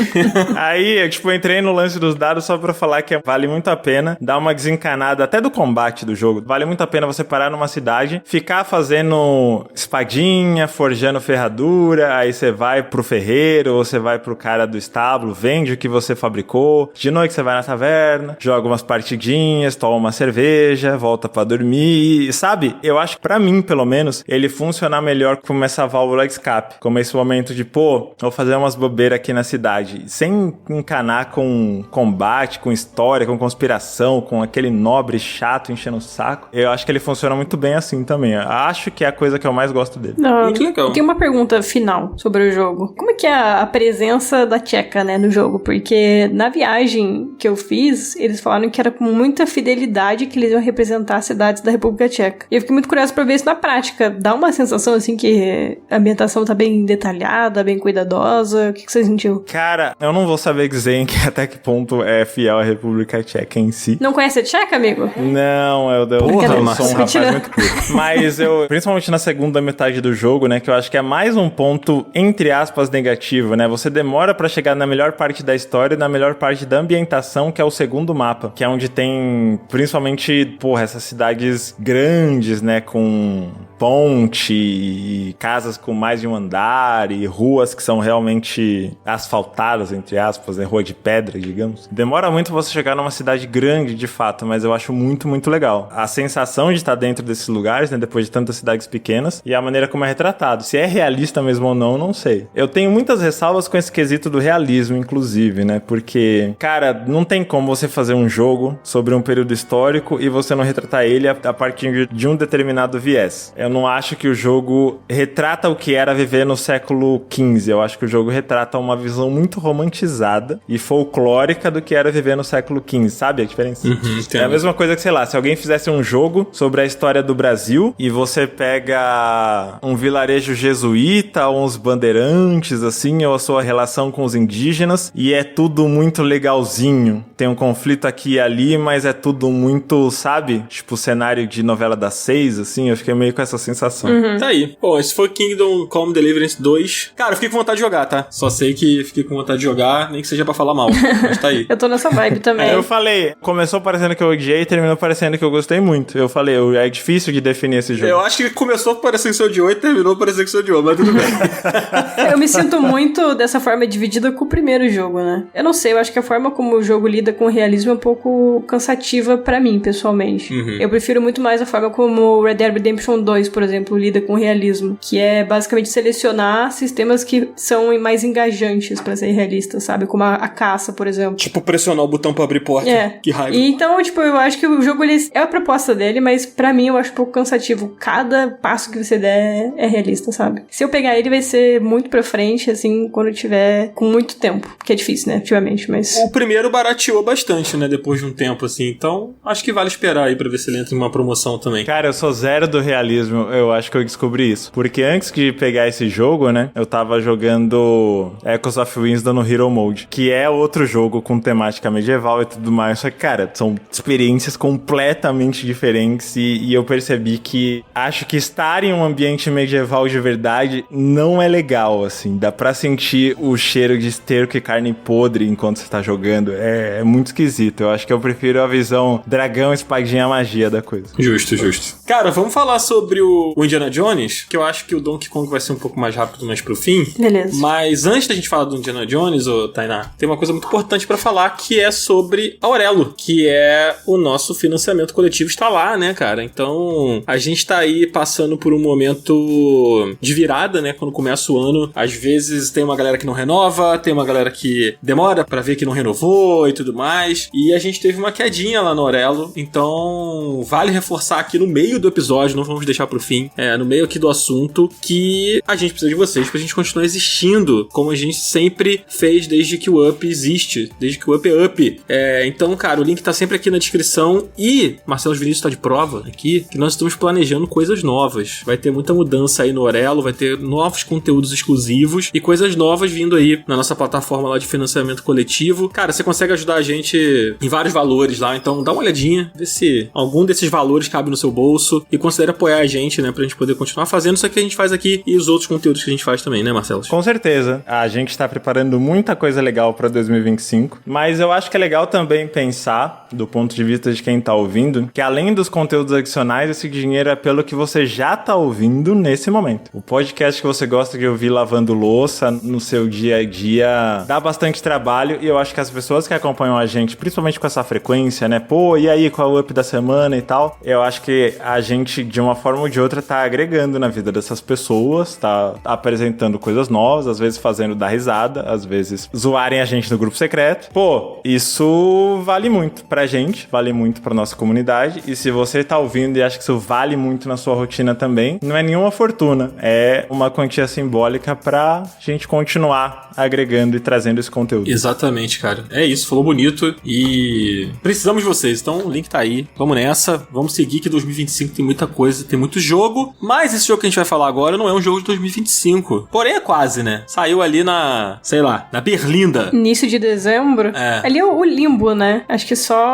Aí, eu entrei no lance dos dados só pra falar que vale muito a pena dar uma desencanada até do combate do jogo. Vale muito a pena você parar numa cidade, ficar fazendo espadinha, forjando ferradura, aí você vai pro ferreiro, ou você vai pro cara do estábulo, vende o que você fabricou. De noite você vai na taverna, joga umas partidinhas, toma uma cerveja, volta pra dormir, sabe? Eu acho que pra mim, pelo menos, ele funciona melhor como essa válvula de escape. Como esse momento de, vou fazer umas bobeiras aqui na cidade. Sem encanar com combate, com história, com conspiração, com aquele nobre chato enchendo o saco. Eu acho que ele funciona muito bem assim também. Eu acho que é a coisa que eu mais gosto dele. Muito legal. Eu tenho uma pergunta final sobre o jogo. Como é que é a presença da Tcheca, né, no jogo? Porque na viagem que eu fiz, eles falaram que era com muita fidelidade que eles iam representar as cidades da República Tcheca. E eu fiquei muito curioso pra ver isso na prática. Dá uma sensação, assim, que a ambientação tá bem detalhada, bem cuidadosa. O que você sentiu? Cara, eu não vou saber dizer até que ponto é fiel à República Tcheca em si. Não conhece a Tcheca, amigo? Não, eu sou um rapaz muito puro. Mas principalmente na segunda metade do jogo, né, que eu acho que é mais um ponto, entre aspas, negativo, né? Você demora pra chegar na melhor parte da história e na melhor parte da ambientação, que é o segundo mapa, que é onde tem, principalmente, essas cidades grandes, né, com ponte e casas com mais de um andar e ruas que são realmente asfaltadas, entre aspas, né, rua de pedra, digamos. Demora muito você chegar numa cidade grande, de fato, mas eu acho muito, muito legal. A sensação de estar dentro desses lugares, né, depois de tantas cidades pequenas, e a maneira como é retratado. Se é realista mesmo ou não sei. Eu tenho muitas ressalvas com esse quesito do realismo, inclusive, né, porque, cara, não tem como você fazer um jogo sobre um período histórico e você não retratar ele a partir de um determinado viés. Eu não acho que o jogo retrata o que era viver no século XV. Eu acho que o jogo retrata uma visão muito romantizada e folclórica do que era viver no século XV. Sabe a diferença? É a mesma coisa que, sei lá, se alguém fizesse um jogo sobre a história do Brasil e você pega um vilarejo jesuíta ou uns bandeirantes, assim, ou a sua relação com os indígenas, e é tudo muito legalzinho. Tem um conflito aqui e ali, mas é tudo muito, sabe? Tipo cenário de novela das 6, feliz, assim, eu fiquei meio com essa sensação. Tá aí. Bom, esse foi Kingdom Come Deliverance 2. Cara, eu fiquei com vontade de jogar, tá? Só sei que fiquei com vontade de jogar, nem que seja pra falar mal, mas tá aí. Eu tô nessa vibe também. Eu falei, começou parecendo que eu odiei e terminou parecendo que eu gostei muito. Eu falei, é difícil de definir esse jogo. Eu acho que começou parecendo que você odiou e terminou parecendo que você odiou, mas tudo bem. Eu me sinto muito dessa forma dividida com o primeiro jogo, né? Eu não sei, eu acho que a forma como o jogo lida com o realismo é um pouco cansativa pra mim, pessoalmente. Eu prefiro muito mais a forma como o Red Dead Redemption 2, por exemplo, lida com o realismo, que é basicamente selecionar sistemas que são mais engajantes pra ser realistas, sabe? Como a caça, por exemplo. Tipo, pressionar o botão pra abrir porta. Que raiva. E então, tipo, eu acho que o jogo, é a proposta dele, mas pra mim eu acho um pouco cansativo. Cada passo que você der é realista, sabe? Se eu pegar ele, vai ser muito pra frente, assim, quando eu tiver com muito tempo. Porque é difícil, né? Obviamente, mas... O primeiro barateou bastante, né? Depois de um tempo, assim. Então, acho que vale esperar aí pra ver se ele entra em uma promoção também. Cara, eu sou zero do realismo. Eu acho que eu descobri isso. Porque antes de pegar esse jogo, né? Eu tava jogando Echoes of Wisdom no Hero Mode, que é outro jogo com temática medieval e tudo mais. Só que, cara, são experiências completamente diferentes e eu percebi que acho que estar em um ambiente medieval de verdade não é legal, assim. Dá pra sentir o cheiro de esterco e carne podre enquanto você tá jogando. É muito esquisito. Eu acho que eu prefiro a visão dragão, espadinha, magia da coisa. Justo. Cara, vamos falar sobre o Indiana Jones, que eu acho que o Donkey Kong vai ser um pouco mais rápido mais pro fim. Beleza. Mas antes da gente falar do Indiana Jones, ô Tainá, tem uma coisa muito importante pra falar, que é sobre a Aurelo, que é o nosso financiamento coletivo está lá, né, cara? Então, a gente tá aí passando por um momento de virada, né? Quando começa o ano, às vezes tem uma galera que não renova, tem uma galera que demora pra ver que não renovou e tudo mais. E a gente teve uma quedinha lá no Aurelo, então vale reforçar aqui no meio do episódio, não vamos deixar pro fim, no meio aqui do assunto, que a gente precisa de vocês pra gente continuar existindo, como a gente sempre fez desde que o Up existe, desde que o Up é Up. Então, cara, o link tá sempre aqui na descrição e Marcelo Vinícius tá de prova aqui que nós estamos planejando coisas novas. Vai ter muita mudança aí no Aurelo, vai ter novos conteúdos exclusivos e coisas novas vindo aí na nossa plataforma lá de financiamento coletivo. Cara, você consegue ajudar a gente em vários valores lá, então dá uma olhadinha, vê se algum desses valores cabe no seu bolso e considere apoiar a gente, né, pra gente poder continuar fazendo isso que a gente faz aqui e os outros conteúdos que a gente faz também, né, Marcelo? Com certeza. A gente tá preparando muita coisa legal pra 2025, mas eu acho que é legal também pensar, do ponto de vista de quem tá ouvindo, que além dos conteúdos adicionais, esse dinheiro é pelo que você já tá ouvindo nesse momento. O podcast que você gosta de ouvir lavando louça no seu dia a dia dá bastante trabalho e eu acho que as pessoas que acompanham a gente, principalmente com essa frequência, né? Pô, e aí, qual é o up da semana e tal? Eu acho que a gente, de uma forma ou de outra, tá agregando na vida dessas pessoas, tá apresentando coisas novas, às vezes fazendo dar risada, às vezes zoarem a gente no grupo secreto. Pô, isso vale muito pra gente, vale muito pra nossa comunidade, e se você tá ouvindo e acha que isso vale muito na sua rotina também, não é nenhuma fortuna, é uma quantia simbólica pra gente continuar agregando e trazendo esse conteúdo. Exatamente, cara. É isso, falou bonito e precisamos de vocês, então o link tá aí, vamos nessa, vamos seguir que 2025 tem muita coisa, tem muito jogo, mas esse jogo que a gente vai falar agora não é um jogo de 2025, porém é quase, né? Saiu ali na, sei lá, na Berlinda. Início de dezembro. Ali é o limbo, né? Acho que só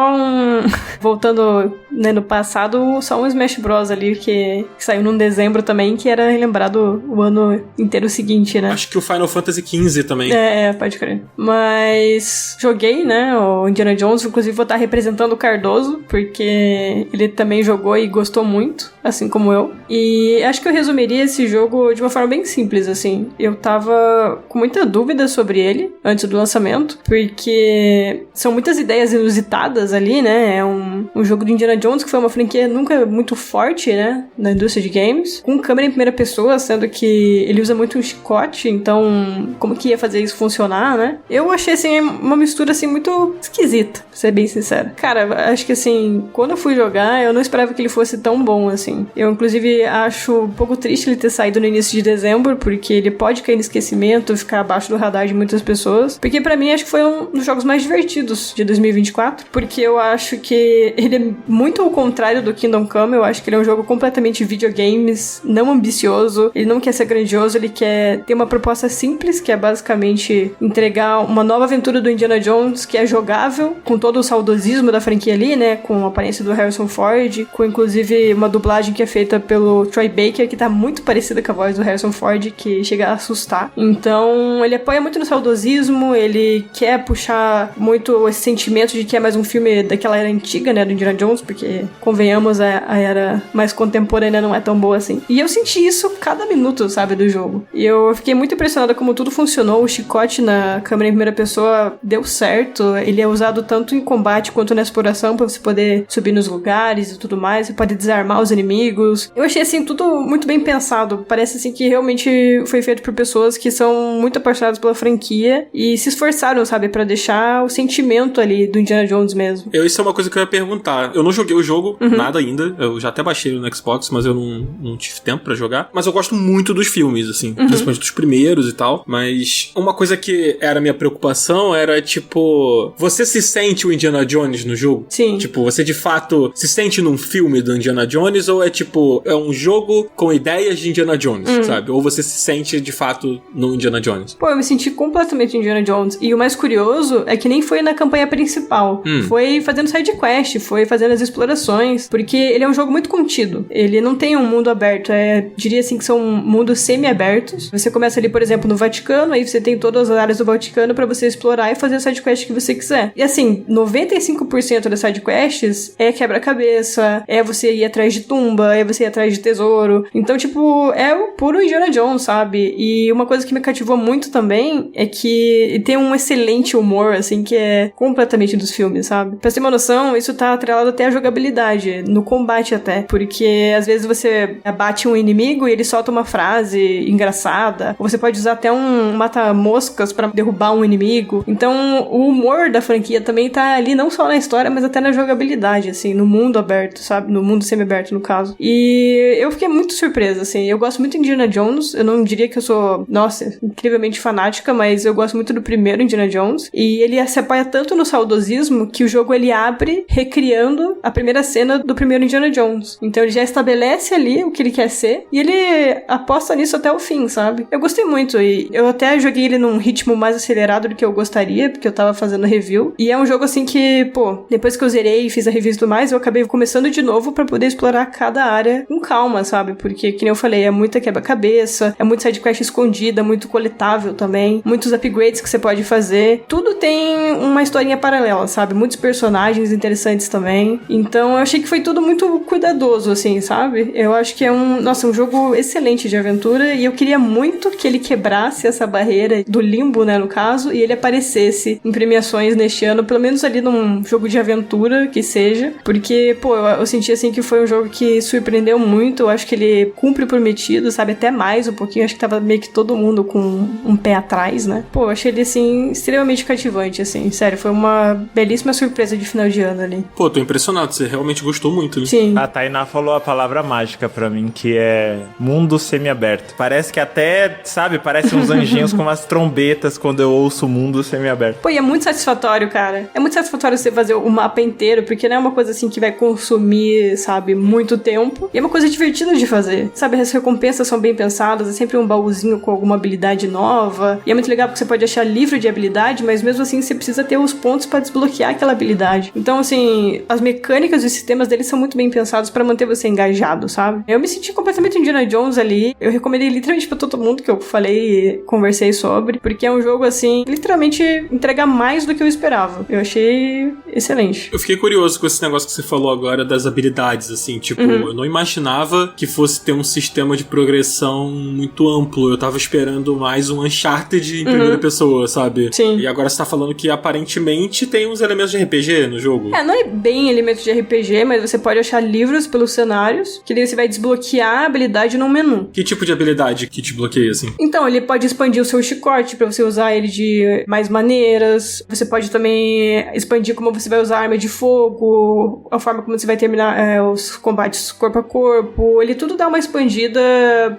voltando, né, no passado, só um Smash Bros ali que saiu num dezembro também, que era lembrado o ano inteiro seguinte, né? Acho que o Final Fantasy XV também. Pode crer. Mas joguei, né, o Indiana Jones, inclusive vou estar representando o Cardoso, porque ele também jogou e gostou muito, assim como eu. E acho que eu resumiria esse jogo de uma forma bem simples, assim. Eu tava com muita dúvida sobre ele antes do lançamento, porque são muitas ideias inusitadas ali, né? É um jogo do Indiana Jones que foi uma franquia nunca muito forte, né, na indústria de games, com câmera em primeira pessoa, sendo que ele usa muito um chicote, então como que ia fazer isso funcionar, né? Eu achei, assim, uma mistura, assim, muito esquisita, pra ser bem sincero. Cara, acho que, assim, quando eu fui jogar, eu não esperava que ele fosse tão bom, assim. Eu, inclusive, acho um pouco triste ele ter saído no início de dezembro, porque ele pode cair no esquecimento, ficar abaixo do radar de muitas pessoas, porque pra mim acho que foi um dos jogos mais divertidos de 2024, porque eu acho que ele é muito ao contrário do Kingdom Come. Eu acho que ele é um jogo completamente videogames, não ambicioso, ele não quer ser grandioso, ele quer ter uma proposta simples, que é basicamente entregar uma nova aventura do Indiana Jones, que é jogável, com todo o saudosismo da franquia ali, né, com a aparência do Harrison Ford, com inclusive uma dublagem que é feita pelo Troy Baker, que tá muito parecida com a voz do Harrison Ford, que chega a assustar. Então, ele apoia muito no saudosismo, ele quer puxar muito esse sentimento de que é mais um filme daquela era antiga, né, do Indiana Jones, porque, convenhamos, a era mais contemporânea não é tão boa assim. E eu senti isso cada minuto, sabe, do jogo. E eu fiquei muito impressionada como tudo funcionou. O chicote na câmera em primeira pessoa deu certo. Ele é usado tanto em combate quanto na exploração pra você poder subir nos lugares e tudo mais. Você pode desarmar os inimigos. Eu achei, assim, tudo muito bem pensado. Parece, assim, que realmente foi feito por pessoas que são muito apaixonadas pela franquia e se esforçaram, sabe, pra deixar o sentimento ali do Indiana Jones mesmo. Isso é uma coisa que eu ia perguntar. Eu não joguei o jogo, nada ainda. Eu já até baixei no Xbox, mas eu não tive tempo pra jogar. Mas eu gosto muito dos filmes, assim. Principalmente dos primeiros e tal. Mas uma coisa que era a minha preocupação era, tipo... Você se sente o Indiana Jones no jogo? Sim. Tipo, você de fato se sente num filme do Indiana Jones? Ou é, tipo, é um jogo com ideias de Indiana Jones, sabe? Ou você se sente, de fato, no Indiana Jones? Pô, eu me senti completamente Indiana Jones. E o mais curioso é que nem foi na campanha principal. Foi fazendo side quest, foi fazendo as explorações. Porque ele é um jogo muito contido. Ele não tem um mundo aberto. Diria assim que são mundos semi-abertos. Você começa ali, por exemplo, no Vaticano, aí você tem todas as áreas do Vaticano pra você explorar e fazer a sidequest que você quiser. E assim, 95% das sidequests é quebra-cabeça, é você ir atrás de tumba, é você ir atrás de tesouro. Então, tipo, é o puro Indiana Jones, sabe? E uma coisa que me cativou muito também é que tem um excelente humor, assim, que é completamente dos filmes, sabe? Pra ter uma noção, isso tá atrelado até à jogabilidade, no combate até. Porque às vezes você abate um inimigo e ele solta uma frase engraçada, ou você pode usar até um mata-moscas pra derrubar um inimigo. Então, o humor da franquia também tá ali, não só na história, mas até na jogabilidade, assim, no mundo aberto, sabe? No mundo semi-aberto, no caso. E eu fiquei muito surpresa, assim. Eu gosto muito de Indiana Jones. Eu não diria que eu sou, nossa, incrivelmente fanática, mas eu gosto muito do primeiro Indiana Jones. E ele se apoia tanto no saudosismo que o jogo, ele abre recriando a primeira cena do primeiro Indiana Jones. Então, ele já estabelece ali o que ele quer ser e ele aposta nisso até o fim, sabe? Eu gostei muito e eu até joguei ele num ritmo mais acelerado do que eu gostaria, porque eu tava fazendo review. E é um jogo assim que, pô, depois que eu zerei e fiz a review e tudo mais, eu acabei começando de novo pra poder explorar cada área com calma, sabe? Porque, que nem eu falei, é muita quebra-cabeça, é muito sidequest escondida, muito coletável também, muitos upgrades que você pode fazer. Tudo tem uma historinha paralela, sabe? Muitos personagens interessantes também. Então, eu achei que foi tudo muito cuidadoso, assim, sabe? Eu acho que é um jogo excelente de aventura e eu queria muito que ele quebrasse essa barreira do limbo, né, no caso, e ele aparecesse em premiações neste ano, pelo menos ali num jogo de aventura que seja, porque, pô, eu senti, assim, que foi um jogo que surpreendeu muito. Eu acho que ele cumpre o prometido, sabe, até mais um pouquinho. Acho que tava meio que todo mundo com um pé atrás, né? Pô, eu achei ele, assim, extremamente cativante, assim, sério, foi uma belíssima surpresa de final de ano ali. Pô, tô impressionado, você realmente gostou muito, né? Sim. A Tainá falou a palavra mágica pra mim, que é mundo semiaberto. Parece que até, sabe, parece uns anjinhos com umas trombetas quando eu ouço mundo semiaberto. Pô, e é muito satisfatório, cara. É muito satisfatório você fazer o mapa inteiro, porque não é uma coisa assim que vai consumir, sabe, muito tempo. E é uma coisa divertida de fazer. Sabe, as recompensas são bem pensadas, é sempre um baúzinho com alguma habilidade nova. E é muito legal porque você pode achar livro de habilidade, mas mesmo assim você precisa ter os pontos pra desbloquear aquela habilidade. Então, assim, as mecânicas e os sistemas deles são muito bem pensados pra manter você engajado, sabe? Eu me senti completamente Indiana Jones ali. Eu recomendei literalmente pra todo mundo que eu falei e conversei sobre, porque é um jogo, assim, literalmente entrega mais do que eu esperava. Eu achei excelente. Eu fiquei curioso com esse negócio que você falou agora das habilidades, assim, tipo, eu não imaginava que fosse ter um sistema de progressão muito amplo. Eu tava esperando mais um Uncharted em primeira pessoa, sabe? Sim. E agora você tá falando que aparentemente tem uns elementos de RPG no jogo. Não é bem elementos de RPG, mas você pode achar livros pelos cenários, que daí você vai desbloquear a habilidade num menu. Que tipo de habilidade que te bloqueia, assim? Então, ele pode expandir o seu chicote pra você usar ele de mais maneiras. Você pode também expandir como você vai usar a arma de fogo, a forma como você vai terminar os combates corpo a corpo. Ele tudo dá uma expandida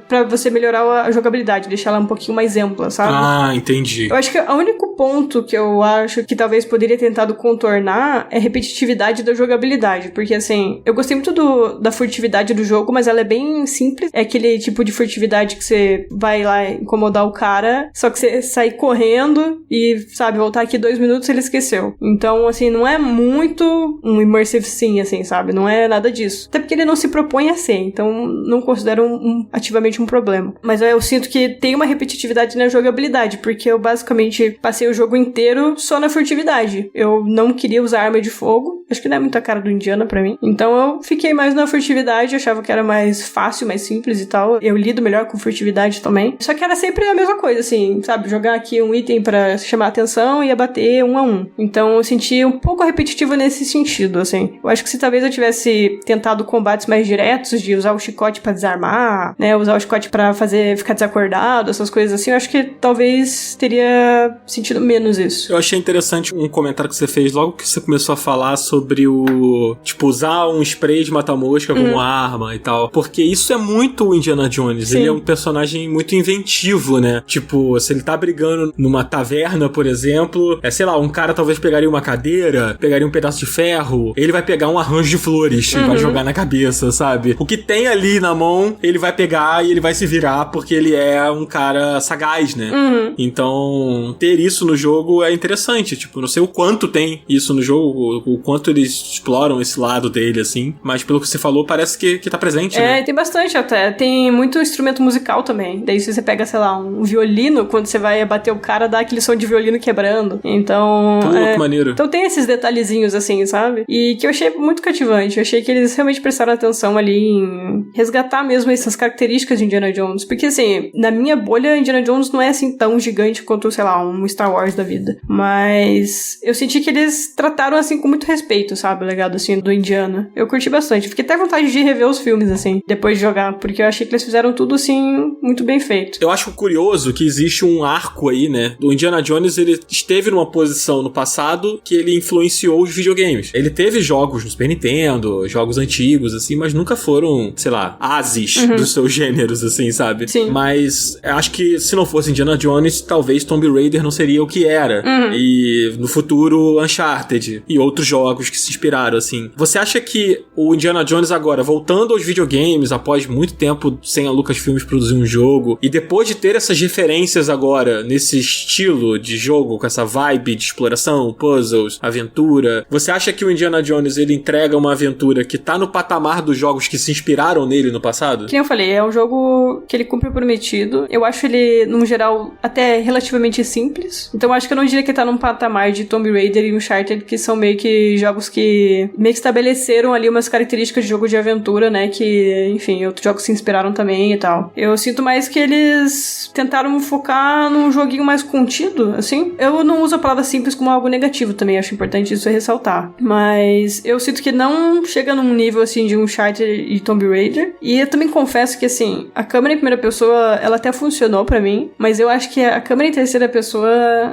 pra você melhorar a jogabilidade, deixar ela um pouquinho mais ampla, sabe? Ah, entendi. Eu acho que o único ponto que eu acho que talvez poderia ter tentado contornar é a repetitividade da jogabilidade, porque assim, eu gostei muito da furtividade do jogo, mas ela é bem simples. É aquele tipo de furtividade que você vai lá incomodar o cara, só que você sai correndo e, sabe, voltar aqui 2 minutos ele esqueceu. Então, assim, não é muito um immersive sim, assim, sabe? Não é nada disso. isso. Até porque ele não se propõe a ser, então não considero ativamente um problema. Mas eu sinto que tem uma repetitividade na jogabilidade, porque eu basicamente passei o jogo inteiro só na furtividade. Eu não queria usar arma de fogo, acho que não é muito a cara do Indiana pra mim. Então eu fiquei mais na furtividade, achava que era mais fácil, mais simples e tal. Eu lido melhor com furtividade também. Só que era sempre a mesma coisa, assim, sabe? Jogar aqui um item pra chamar a atenção e abater 1 a 1. Então eu senti um pouco repetitivo nesse sentido, assim. Eu acho que se talvez eu tivesse tentado combates mais diretos, de usar o chicote pra desarmar, né? Usar o chicote pra ficar desacordado, essas coisas assim, eu acho que talvez teria sentido menos isso. Eu achei interessante um comentário que você fez logo que você começou a falar sobre usar um spray de mata-mosca como arma e tal. Porque isso é muito o Indiana Jones. Sim. Ele é um personagem muito inventivo, né? Tipo, se ele tá brigando numa taverna, por exemplo, sei lá, um cara talvez pegaria uma cadeira, pegaria um pedaço de ferro, ele vai pegar um arranjo de flores e vai jogar na cabeça, sabe? O que tem ali na mão, ele vai pegar e ele vai se virar porque ele é um cara sagaz, né? Então, ter isso no jogo é interessante. Tipo, não sei o quanto tem isso no jogo, o quanto eles exploram esse lado dele, assim, mas pelo que você falou, parece que tá presente, né? Tem bastante até. Tem muito instrumento musical também. Daí se você pega, sei lá, um violino, quando você vai bater o cara, dá aquele som de violino quebrando. Então... Pô, que maneiro. Então tem esses detalhezinhos, assim, sabe? E que eu achei muito cativante. Eu achei que eles realmente prestaram atenção ali em resgatar mesmo essas características de Indiana Jones. Porque, assim, na minha bolha, Indiana Jones não é, assim, tão gigante quanto, sei lá, um Star Wars da vida. Mas eu senti que eles trataram, assim, com muito respeito, sabe? O legado, assim, do Indiana. Eu curti bastante. Fiquei até vontade de rever os filmes, assim, depois de jogar. Porque eu achei que eles fizeram tudo, assim, muito bem feito. Eu acho curioso que existe um arco aí, né? Do Indiana Jones, ele esteve numa posição no passado que ele influenciou os videogames. Ele teve jogos no Super Nintendo, jogos antigos, assim, mas nunca foram, sei lá, ases dos seus gêneros, assim, sabe? Sim. Mas acho que se não fosse Indiana Jones, talvez Tomb Raider não seria o que era. E no futuro, Uncharted e outros jogos que se inspiraram, assim. Você acha que o Indiana Jones agora, voltando aos videogames, após muito tempo sem a Lucasfilmes produzir um jogo, e depois de ter essas referências agora, nesse estilo de jogo, com essa vibe de exploração, puzzles, aventura, você acha que o Indiana Jones, ele entrega uma aventura que tá no patamar dos jogos que se inspiraram nele no passado? Como eu falei, é um jogo que ele cumpre o prometido. Eu acho ele, no geral, até relativamente simples. Então eu acho que eu não diria que ele tá num patamar de Tomb Raider e Uncharted, que são meio que jogos que meio que estabeleceram ali umas características de jogo de aventura, né? Que, enfim, outros jogos se inspiraram também e tal. Eu sinto mais que eles tentaram focar num joguinho mais contido, assim. Eu não uso a palavra simples como algo negativo também, acho importante isso ressaltar. Mas eu sinto que não chega num nível, assim, de Uncharted e Tomb Raider. E eu também confesso que, assim, a câmera em primeira pessoa, ela até funcionou pra mim, mas eu acho que a câmera em terceira pessoa,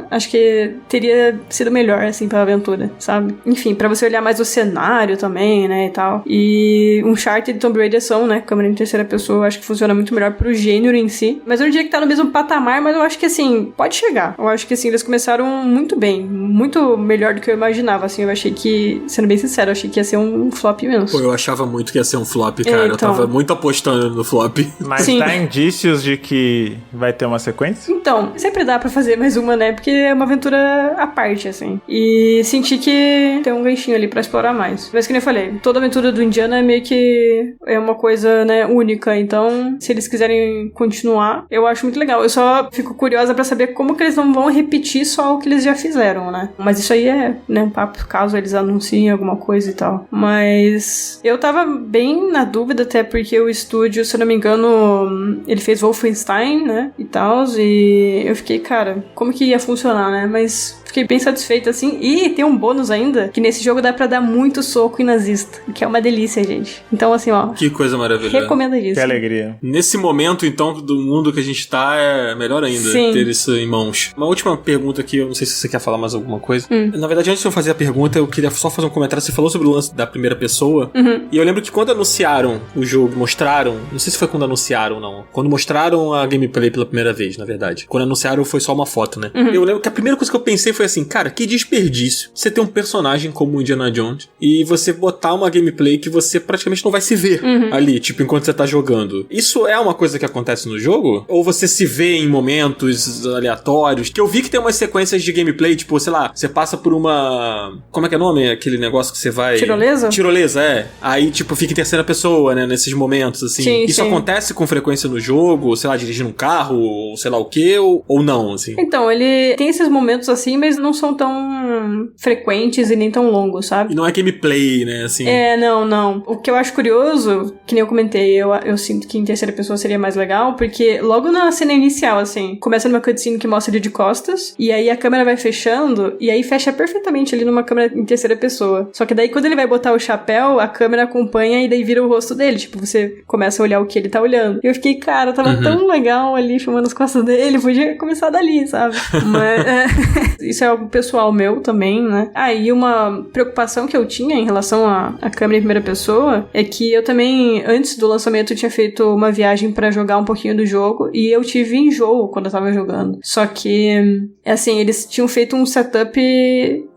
acho que teria sido melhor, assim, pra aventura, sabe? Enfim, pra você olhar mais o cenário também, né, e tal. E Uncharted e Tomb Raider são, né, câmera em terceira pessoa, eu acho que funciona muito melhor pro gênero em si. Mas eu não diria que tá no mesmo patamar, mas eu acho que, assim, pode chegar. Eu acho que, assim, eles começaram muito bem, muito melhor do que eu imaginava, assim. Eu achei que, sendo bem sincero, eu achei que ia ser um flop mesmo. Pô, eu achava muito que ia ser um flop, cara. Eu tava muito apostando no flop. Mas Sim. dá indícios de que vai ter uma sequência? Então, sempre dá pra fazer mais uma, né? Porque é uma aventura à parte, assim. E senti que tem um ganchinho ali pra explorar mais. Mas que nem eu falei, toda aventura do Indiana é meio que é uma coisa, né, única. Então, se eles quiserem continuar, eu acho muito legal. Eu só fico curiosa pra saber como que eles não vão repetir só o que eles já fizeram, né? Mas isso aí é, né, um papo caso eles anunciem alguma coisa e tal. Mas eu tava bem na dúvida, até porque o estúdio, se eu não me engano, ele fez Wolfenstein, né, e tal. E eu fiquei, cara, como que ia funcionar, né? Mas fiquei bem satisfeita, assim. E tem um bônus ainda, que nesse jogo dá pra dar muito soco em nazista, que é uma delícia, gente. Então, assim, ó... Que coisa maravilhosa. Recomendadíssimo. Que alegria. Nesse momento, então, do mundo que a gente tá, é melhor ainda Sim. ter isso em mãos. Uma última pergunta aqui, eu não sei se você quer falar mais alguma coisa. Na verdade, antes de eu fazer a pergunta, eu queria só fazer um comentário. Você falou sobre o lance da primeira pessoa, e eu lembro que quando anunciaram o jogo, mostraram, não sei se foi quando anunciaram ou não, quando mostraram a gameplay pela primeira vez, na verdade. Quando anunciaram foi só uma foto, né? Eu lembro que a primeira coisa que eu pensei foi foi assim, cara, que desperdício você ter um personagem como o Indiana Jones e você botar uma gameplay que você praticamente não vai se ver ali, tipo, enquanto você tá jogando. Isso é uma coisa que acontece no jogo? Ou você se vê em momentos aleatórios? Que eu vi que tem umas sequências de gameplay, tipo, sei lá, você passa por uma... Como é que é o nome? Aquele negócio que você vai... Tirolesa? Tirolesa, é. Aí, tipo, fica em terceira pessoa, né, nesses momentos, assim. Sim, isso acontece com frequência no jogo? Sei lá, dirigindo um carro, ou sei lá o quê, ou não, assim? Então, ele tem esses momentos assim, mas não são tão frequentes e nem tão longos, sabe? E não é gameplay, né, assim? Não. O que eu acho curioso, que nem eu comentei, eu sinto que em terceira pessoa seria mais legal, porque logo na cena inicial, assim, começa numa cutscene que mostra ele de costas, e aí a câmera vai fechando, e aí fecha perfeitamente ali numa câmera em terceira pessoa. Só que daí quando ele vai botar o chapéu, a câmera acompanha e daí vira o rosto dele, tipo, você começa a olhar o que ele tá olhando. E eu fiquei, cara, tava tão legal ali filmando as costas dele, podia começar dali, sabe? Mas isso é algo pessoal meu também, né? E uma preocupação que eu tinha em relação à câmera em primeira pessoa é que eu também, antes do lançamento, tinha feito uma viagem pra jogar um pouquinho do jogo e eu tive enjoo quando eu tava jogando. Só que, assim, eles tinham feito um setup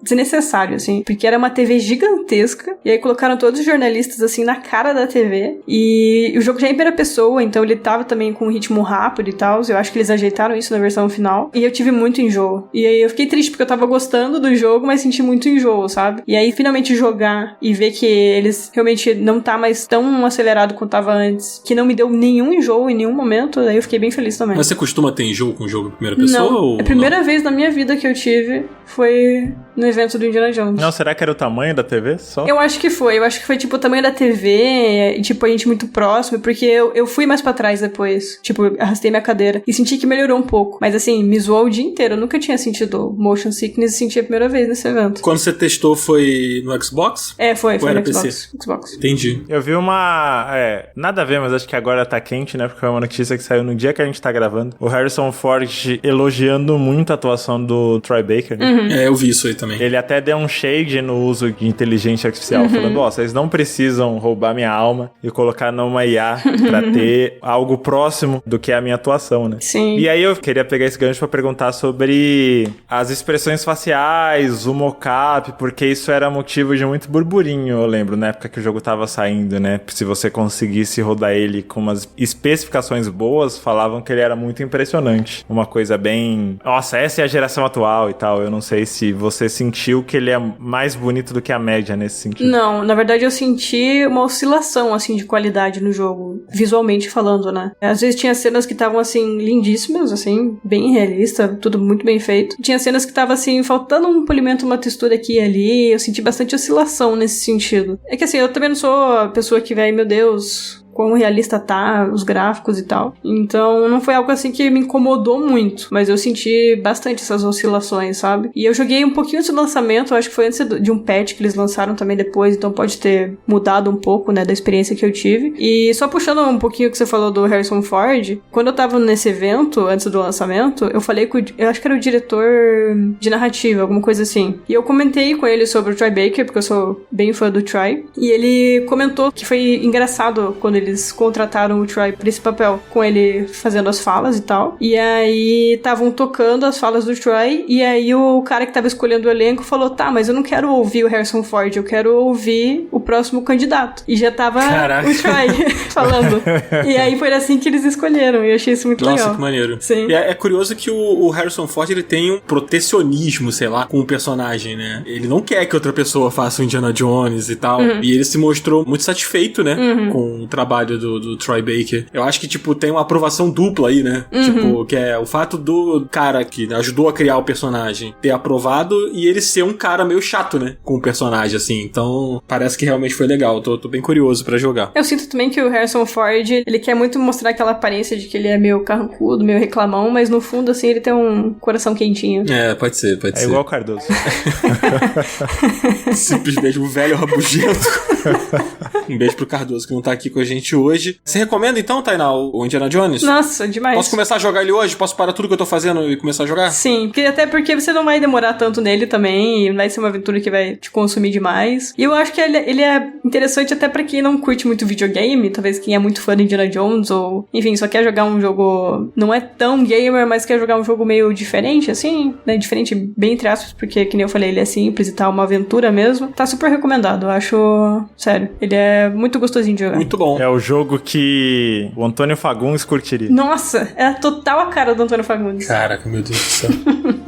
desnecessário, assim, porque era uma TV gigantesca e aí colocaram todos os jornalistas, assim, na cara da TV e o jogo já é em primeira pessoa, então ele tava também com um ritmo rápido e tal, eu acho que eles ajeitaram isso na versão final e eu tive muito enjoo. E aí eu fiquei triste porque eu tava gostando do jogo, mas senti muito enjoo, sabe? E aí finalmente jogar e ver que eles realmente não tá mais tão acelerado quanto tava antes, que não me deu nenhum enjoo em nenhum momento, aí eu fiquei bem feliz também. Mas você costuma ter enjoo com o jogo em primeira pessoa? Não, ou a primeira não? vez na minha vida que eu tive foi no evento do Indiana Jones. Não, será que era o tamanho da TV só? Eu acho que foi tipo o tamanho da TV e tipo a gente muito próximo, porque eu fui mais pra trás depois, tipo, arrastei minha cadeira e senti que melhorou um pouco, mas assim, me zoou o dia inteiro, eu nunca tinha sentido motion sickness e senti a primeira vez nesse evento. Quando você testou foi no Xbox? Foi Ou era no PC? Xbox. Entendi. Eu vi uma... nada a ver, mas acho que agora tá quente, né? Porque foi uma notícia que saiu no dia que a gente tá gravando. O Harrison Ford elogiando muito a atuação do Troy Baker, né? Eu vi isso aí também. Ele até deu um shade no uso de inteligência artificial, falando, vocês não precisam roubar minha alma e colocar numa IA pra ter algo próximo do que é a minha atuação, né? Sim. E aí eu queria pegar esse gancho pra perguntar sobre as expressões faciais, o mocap, porque isso era motivo de muito burburinho, eu lembro, na época que o jogo tava saindo, né? Se você conseguisse rodar ele com umas especificações boas, falavam que ele era muito impressionante. Uma coisa bem... Nossa, essa é a geração atual e tal. Eu não sei se você sentiu que ele é mais bonito do que a média nesse sentido. Não, na verdade eu senti uma oscilação, assim, de qualidade no jogo, visualmente falando, né? Às vezes tinha cenas que estavam, assim, lindíssimas, assim, bem realista, tudo muito bem feito. Tinha cenas que estavam, assim, faltando um polimento, uma textura aqui e ali. Eu senti bastante oscilação nesse sentido. É que, assim, eu também não sou a pessoa que vai, meu Deus... quão realista tá, os gráficos e tal. Então, não foi algo assim que me incomodou muito, mas eu senti bastante essas oscilações, sabe? E eu joguei um pouquinho antes do lançamento, acho que foi antes de um patch que eles lançaram também depois, então pode ter mudado um pouco, né, da experiência que eu tive. E só puxando um pouquinho o que você falou do Harrison Ford, quando eu tava nesse evento, antes do lançamento, eu falei com eu acho que era o diretor de narrativa, alguma coisa assim. E eu comentei com ele sobre o Troy Baker, porque eu sou bem fã do Troy, e ele comentou que foi engraçado quando eles contrataram o Troy pra esse papel, com ele fazendo as falas e tal. E aí estavam tocando as falas do Troy, e aí o cara que tava escolhendo o elenco falou, tá, mas eu não quero ouvir o Harrison Ford, eu quero ouvir o próximo candidato. E já tava o Troy falando. E aí foi assim que eles escolheram, e eu achei isso muito legal. Nossa, que maneiro. Sim. E é curioso que o Harrison Ford, ele tem um protecionismo, sei lá, com o personagem, né? Ele não quer que outra pessoa faça o Indiana Jones e tal. E ele se mostrou muito satisfeito, né? Com o trabalho do Troy Baker. Eu acho que, tipo, tem uma aprovação dupla aí, né? Tipo, que é o fato do cara que ajudou a criar o personagem ter aprovado e ele ser um cara meio chato, né? Com o personagem, assim. Então, parece que realmente foi legal. Tô bem curioso pra jogar. Eu sinto também que o Harrison Ford, ele quer muito mostrar aquela aparência de que ele é meio carrancudo, meio reclamão, mas no fundo, assim, ele tem um coração quentinho. Pode ser. É igual o Cardoso. Simplesmente um velho rabugento. Um beijo pro Cardoso, que não tá aqui com a gente gente hoje. Você recomenda então, Tainá, o Indiana Jones? Nossa, demais. Posso começar a jogar ele hoje? Posso parar tudo que eu tô fazendo e começar a jogar? Sim, até porque você não vai demorar tanto nele também, e vai ser uma aventura que vai te consumir demais. E eu acho que ele é interessante até pra quem não curte muito videogame, talvez quem é muito fã de Indiana Jones, ou enfim, só quer jogar um jogo, não é tão gamer, mas quer jogar um jogo meio diferente, assim, né, diferente bem entre aspas, porque, que nem eu falei, ele é simples e tal, uma aventura mesmo. Tá super recomendado, eu acho, sério, ele é muito gostosinho de jogar. Muito bom. É o jogo que o Antônio Fagundes curtiria. Nossa, é total a cara do Antônio Fagundes. Caraca, meu Deus do céu.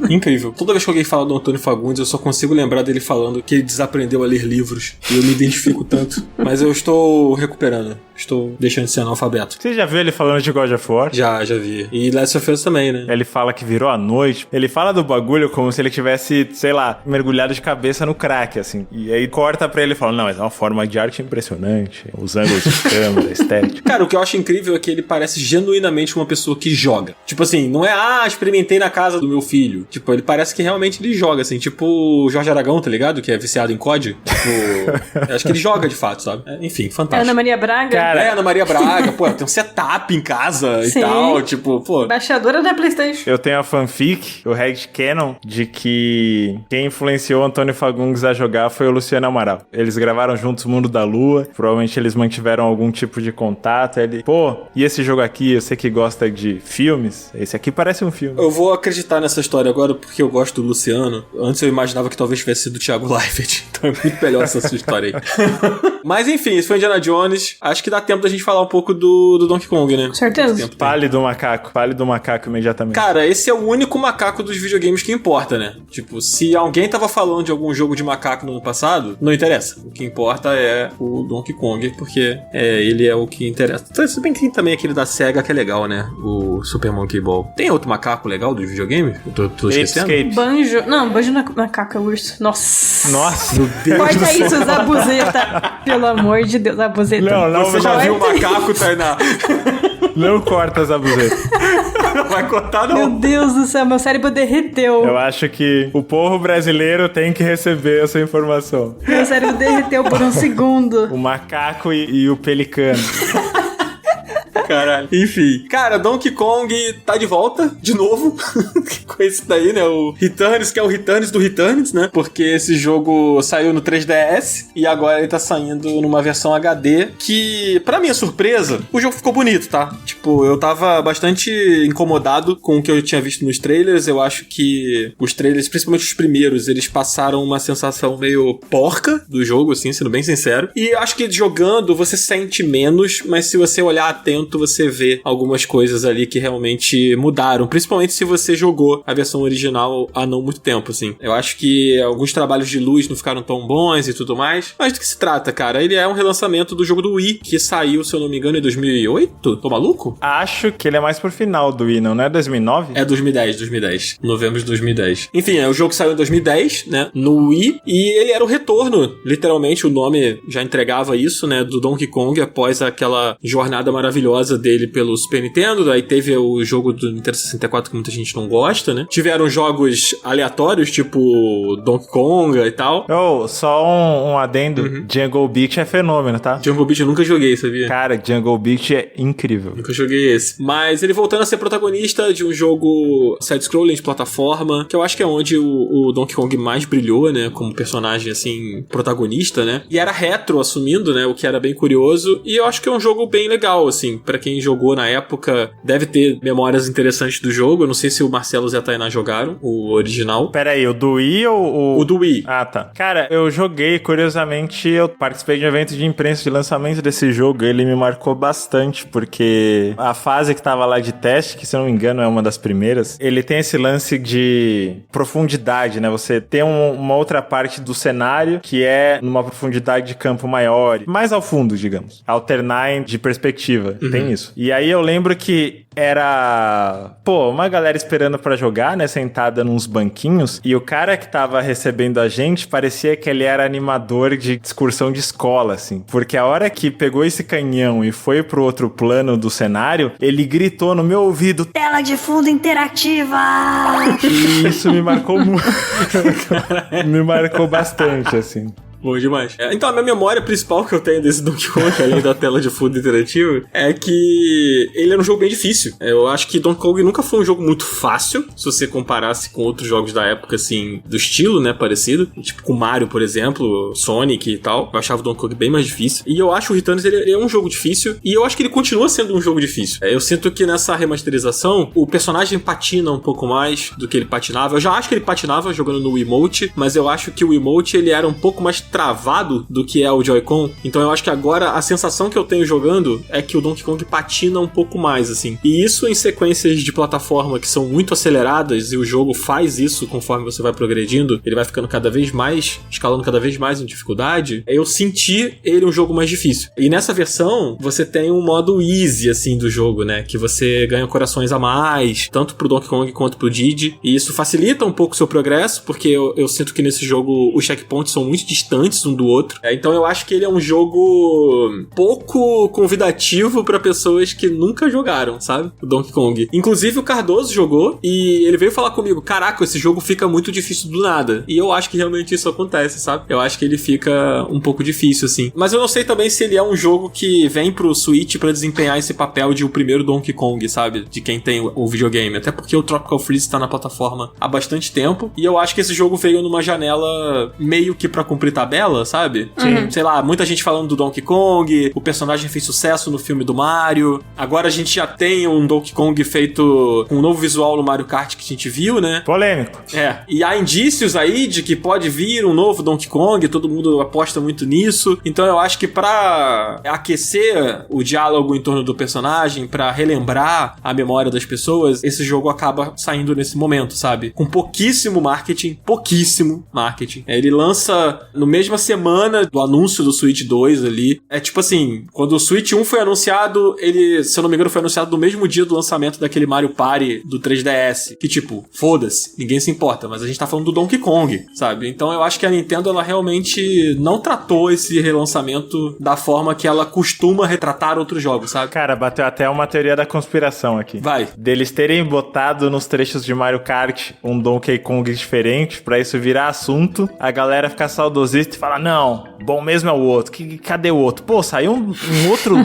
Incrível. Toda vez que alguém fala do Antônio Fagundes, eu só consigo lembrar dele falando que ele desaprendeu a ler livros. E eu me identifico tanto. Mas eu estou recuperando. Estou deixando de ser analfabeto. Você já viu ele falando de God of War? Já vi. E Last of Us também, né? Ele fala que virou a noite. Ele fala do bagulho como se ele tivesse, sei lá, mergulhado de cabeça no crack, assim. E aí corta pra ele e fala, não, mas é uma forma de arte impressionante. Os ângulos de câmera, estética. Cara, o que eu acho incrível é que ele parece genuinamente uma pessoa que joga. Tipo assim, não é, experimentei na casa do meu filho. Tipo, ele parece que realmente ele joga, assim. Tipo o Jorge Aragão, tá ligado? Que é viciado em COD. Tipo, eu acho que ele joga de fato, sabe? Enfim, fantástico. Ana Maria Braga. Ana Maria Braga, pô, tem um setup em casa Sim. e tal, tipo, pô. Baixadora da PlayStation. Eu tenho a fanfic, o headcanon, de que quem influenciou o Antônio Fagundes a jogar foi o Luciano Amaral. Eles gravaram juntos o Mundo da Lua, provavelmente eles mantiveram algum tipo de contato. Ele, pô, e esse jogo aqui, eu sei que gosta de filmes, esse aqui parece um filme. Eu vou acreditar nessa história agora porque eu gosto do Luciano. Antes eu imaginava que talvez tivesse sido o Thiago Leifert, então é muito melhor essa sua história aí. Mas enfim, esse foi Indiana Jones. Acho que dá tempo da gente falar um pouco do Donkey Kong, né? Com certeza. Fale do macaco imediatamente. Cara, esse é o único macaco dos videogames que importa, né? Tipo, se alguém tava falando de algum jogo de macaco no ano passado, não interessa. O que importa é o Donkey Kong, porque ele é o que interessa. Então, se bem que tem também aquele da SEGA que é legal, né? O Super Monkey Ball. Tem outro macaco legal dos videogames? Eu tô esquecendo? Escape. Banjo. Não, Banjo na macaca, urso. Nossa. Meu Deus Corta do céu. isso, Zabuzeta. Pelo amor de Deus, Zabuzeta. Não, Você já viu o macaco, Tainá? Não corta, Zabuzeta. Vai cortar, não. Meu Deus do céu, meu cérebro derreteu. Eu acho que o povo brasileiro tem que receber essa informação. Meu cérebro derreteu por um segundo. O macaco e o pelicano. Caralho. Enfim. Cara, Donkey Kong tá de volta, de novo. Com esse daí, né? O Returns, que é o Returns do Returns, né? Porque esse jogo saiu no 3DS e agora ele tá saindo numa versão HD que, pra minha surpresa, o jogo ficou bonito, tá? Tipo, eu tava bastante incomodado com o que eu tinha visto nos trailers. Eu acho que os trailers, principalmente os primeiros, eles passaram uma sensação meio porca do jogo, assim, sendo bem sincero. E acho que jogando você sente menos, mas se você olhar atento, você vê algumas coisas ali que realmente mudaram, principalmente se você jogou a versão original há não muito tempo, assim. Eu acho que alguns trabalhos de luz não ficaram tão bons e tudo mais, mas do que se trata, cara? Ele é um relançamento do jogo do Wii, que saiu, se eu não me engano, em 2008? Tô maluco? Acho que ele é mais pro final do Wii, não é 2009? É 2010. Novembro de 2010. Enfim, o jogo saiu em 2010, né, no Wii, e ele era o retorno, literalmente, o nome já entregava isso, né, do Donkey Kong após aquela jornada maravilhosa dele pelo Super Nintendo. Aí teve o jogo do Nintendo 64 que muita gente não gosta, né? Tiveram jogos aleatórios, tipo Donkey Kong e tal. Só um adendo. Jungle Beat é fenômeno, tá? Jungle Beat eu nunca joguei, sabia? Cara, Jungle Beat é incrível. Nunca joguei esse. Mas ele voltando a ser protagonista de um jogo side-scrolling de plataforma, que eu acho que é onde o Donkey Kong mais brilhou, né? Como personagem, assim, protagonista, né? E era retro, assumindo, né? O que era bem curioso. E eu acho que é um jogo bem legal, assim. Pra quem jogou na época, deve ter memórias interessantes do jogo. Eu não sei se o Marcelo e a Tainá jogaram o original. Pera aí, o do Wii ou o do Wii? Ah, tá. Cara, eu joguei, curiosamente, eu participei de um evento de imprensa de lançamento desse jogo. Ele me marcou bastante, porque a fase que tava lá de teste, que se eu não me engano é uma das primeiras, ele tem esse lance de profundidade, né? Você tem uma outra parte do cenário que é numa profundidade de campo maior, mais ao fundo, digamos. Alternar de perspectiva. Tem isso. E aí eu lembro que era, uma galera esperando pra jogar, né, sentada nos banquinhos, e o cara que tava recebendo a gente parecia que ele era animador de excursão de escola, assim, porque a hora que pegou esse canhão e foi pro outro plano do cenário, ele gritou no meu ouvido: tela de fundo interativa! E isso me marcou muito. Me marcou bastante, assim. Bom demais. Então, a minha memória principal que eu tenho desse Donkey Kong, além da tela de fundo interativo, é que ele era um jogo bem difícil. Eu acho que Donkey Kong nunca foi um jogo muito fácil, se você comparasse com outros jogos da época, assim, do estilo, né, parecido. Tipo com Mario, por exemplo, Sonic e tal. Eu achava o Donkey Kong bem mais difícil. E eu acho o Returns, ele é um jogo difícil, e eu acho que ele continua sendo um jogo difícil. Eu sinto que nessa remasterização, o personagem patina um pouco mais do que ele patinava. Eu já acho que ele patinava jogando no Wiimote, mas eu acho que o Wiimote, ele era um pouco mais travado do que é o Joy-Con. Então eu acho que agora a sensação que eu tenho jogando é que o Donkey Kong patina um pouco mais, assim. E isso em sequências de plataforma que são muito aceleradas, e o jogo faz isso conforme você vai progredindo, ele vai ficando cada vez mais, escalando cada vez mais em dificuldade, eu senti ele um jogo mais difícil. E nessa versão, você tem um modo easy, assim, do jogo, né? Que você ganha corações a mais, tanto pro Donkey Kong quanto pro Diddy. E isso facilita um pouco o seu progresso, porque eu sinto que nesse jogo os checkpoints são muito distantes um do outro. Então eu acho que ele é um jogo pouco convidativo pra pessoas que nunca jogaram, sabe? O Donkey Kong. Inclusive o Cardoso jogou e ele veio falar comigo, caraca, esse jogo fica muito difícil do nada. E eu acho que realmente isso acontece, sabe? Eu acho que ele fica um pouco difícil, assim. Mas eu não sei também se ele é um jogo que vem pro Switch pra desempenhar esse papel de o primeiro Donkey Kong, sabe? De quem tem o videogame. Até porque o Tropical Freeze tá na plataforma há bastante tempo. E eu acho que esse jogo veio numa janela meio que pra cumprir tabela, sabe? Sim. Sei lá, muita gente falando do Donkey Kong, o personagem fez sucesso no filme do Mario. Agora a gente já tem um Donkey Kong feito com um novo visual no Mario Kart que a gente viu, né? Polêmico. E há indícios aí de que pode vir um novo Donkey Kong, todo mundo aposta muito nisso. Então eu acho que pra aquecer o diálogo em torno do personagem, pra relembrar a memória das pessoas, esse jogo acaba saindo nesse momento, sabe? Com pouquíssimo marketing. Ele lança no mesma semana do anúncio do Switch 2 ali. É tipo assim, quando o Switch 1 foi anunciado, ele, se eu não me engano, foi anunciado no mesmo dia do lançamento daquele Mario Party do 3DS. Que tipo, foda-se, ninguém se importa, mas a gente tá falando do Donkey Kong, sabe? Então eu acho que a Nintendo, ela realmente não tratou esse relançamento da forma que ela costuma retratar outros jogos, sabe? Cara, bateu até uma teoria da conspiração aqui. Vai. Deles terem botado nos trechos de Mario Kart um Donkey Kong diferente, pra isso virar assunto, a galera ficar saudosista e falar, não, bom mesmo é o outro. Cadê o outro? Pô, saiu um outro...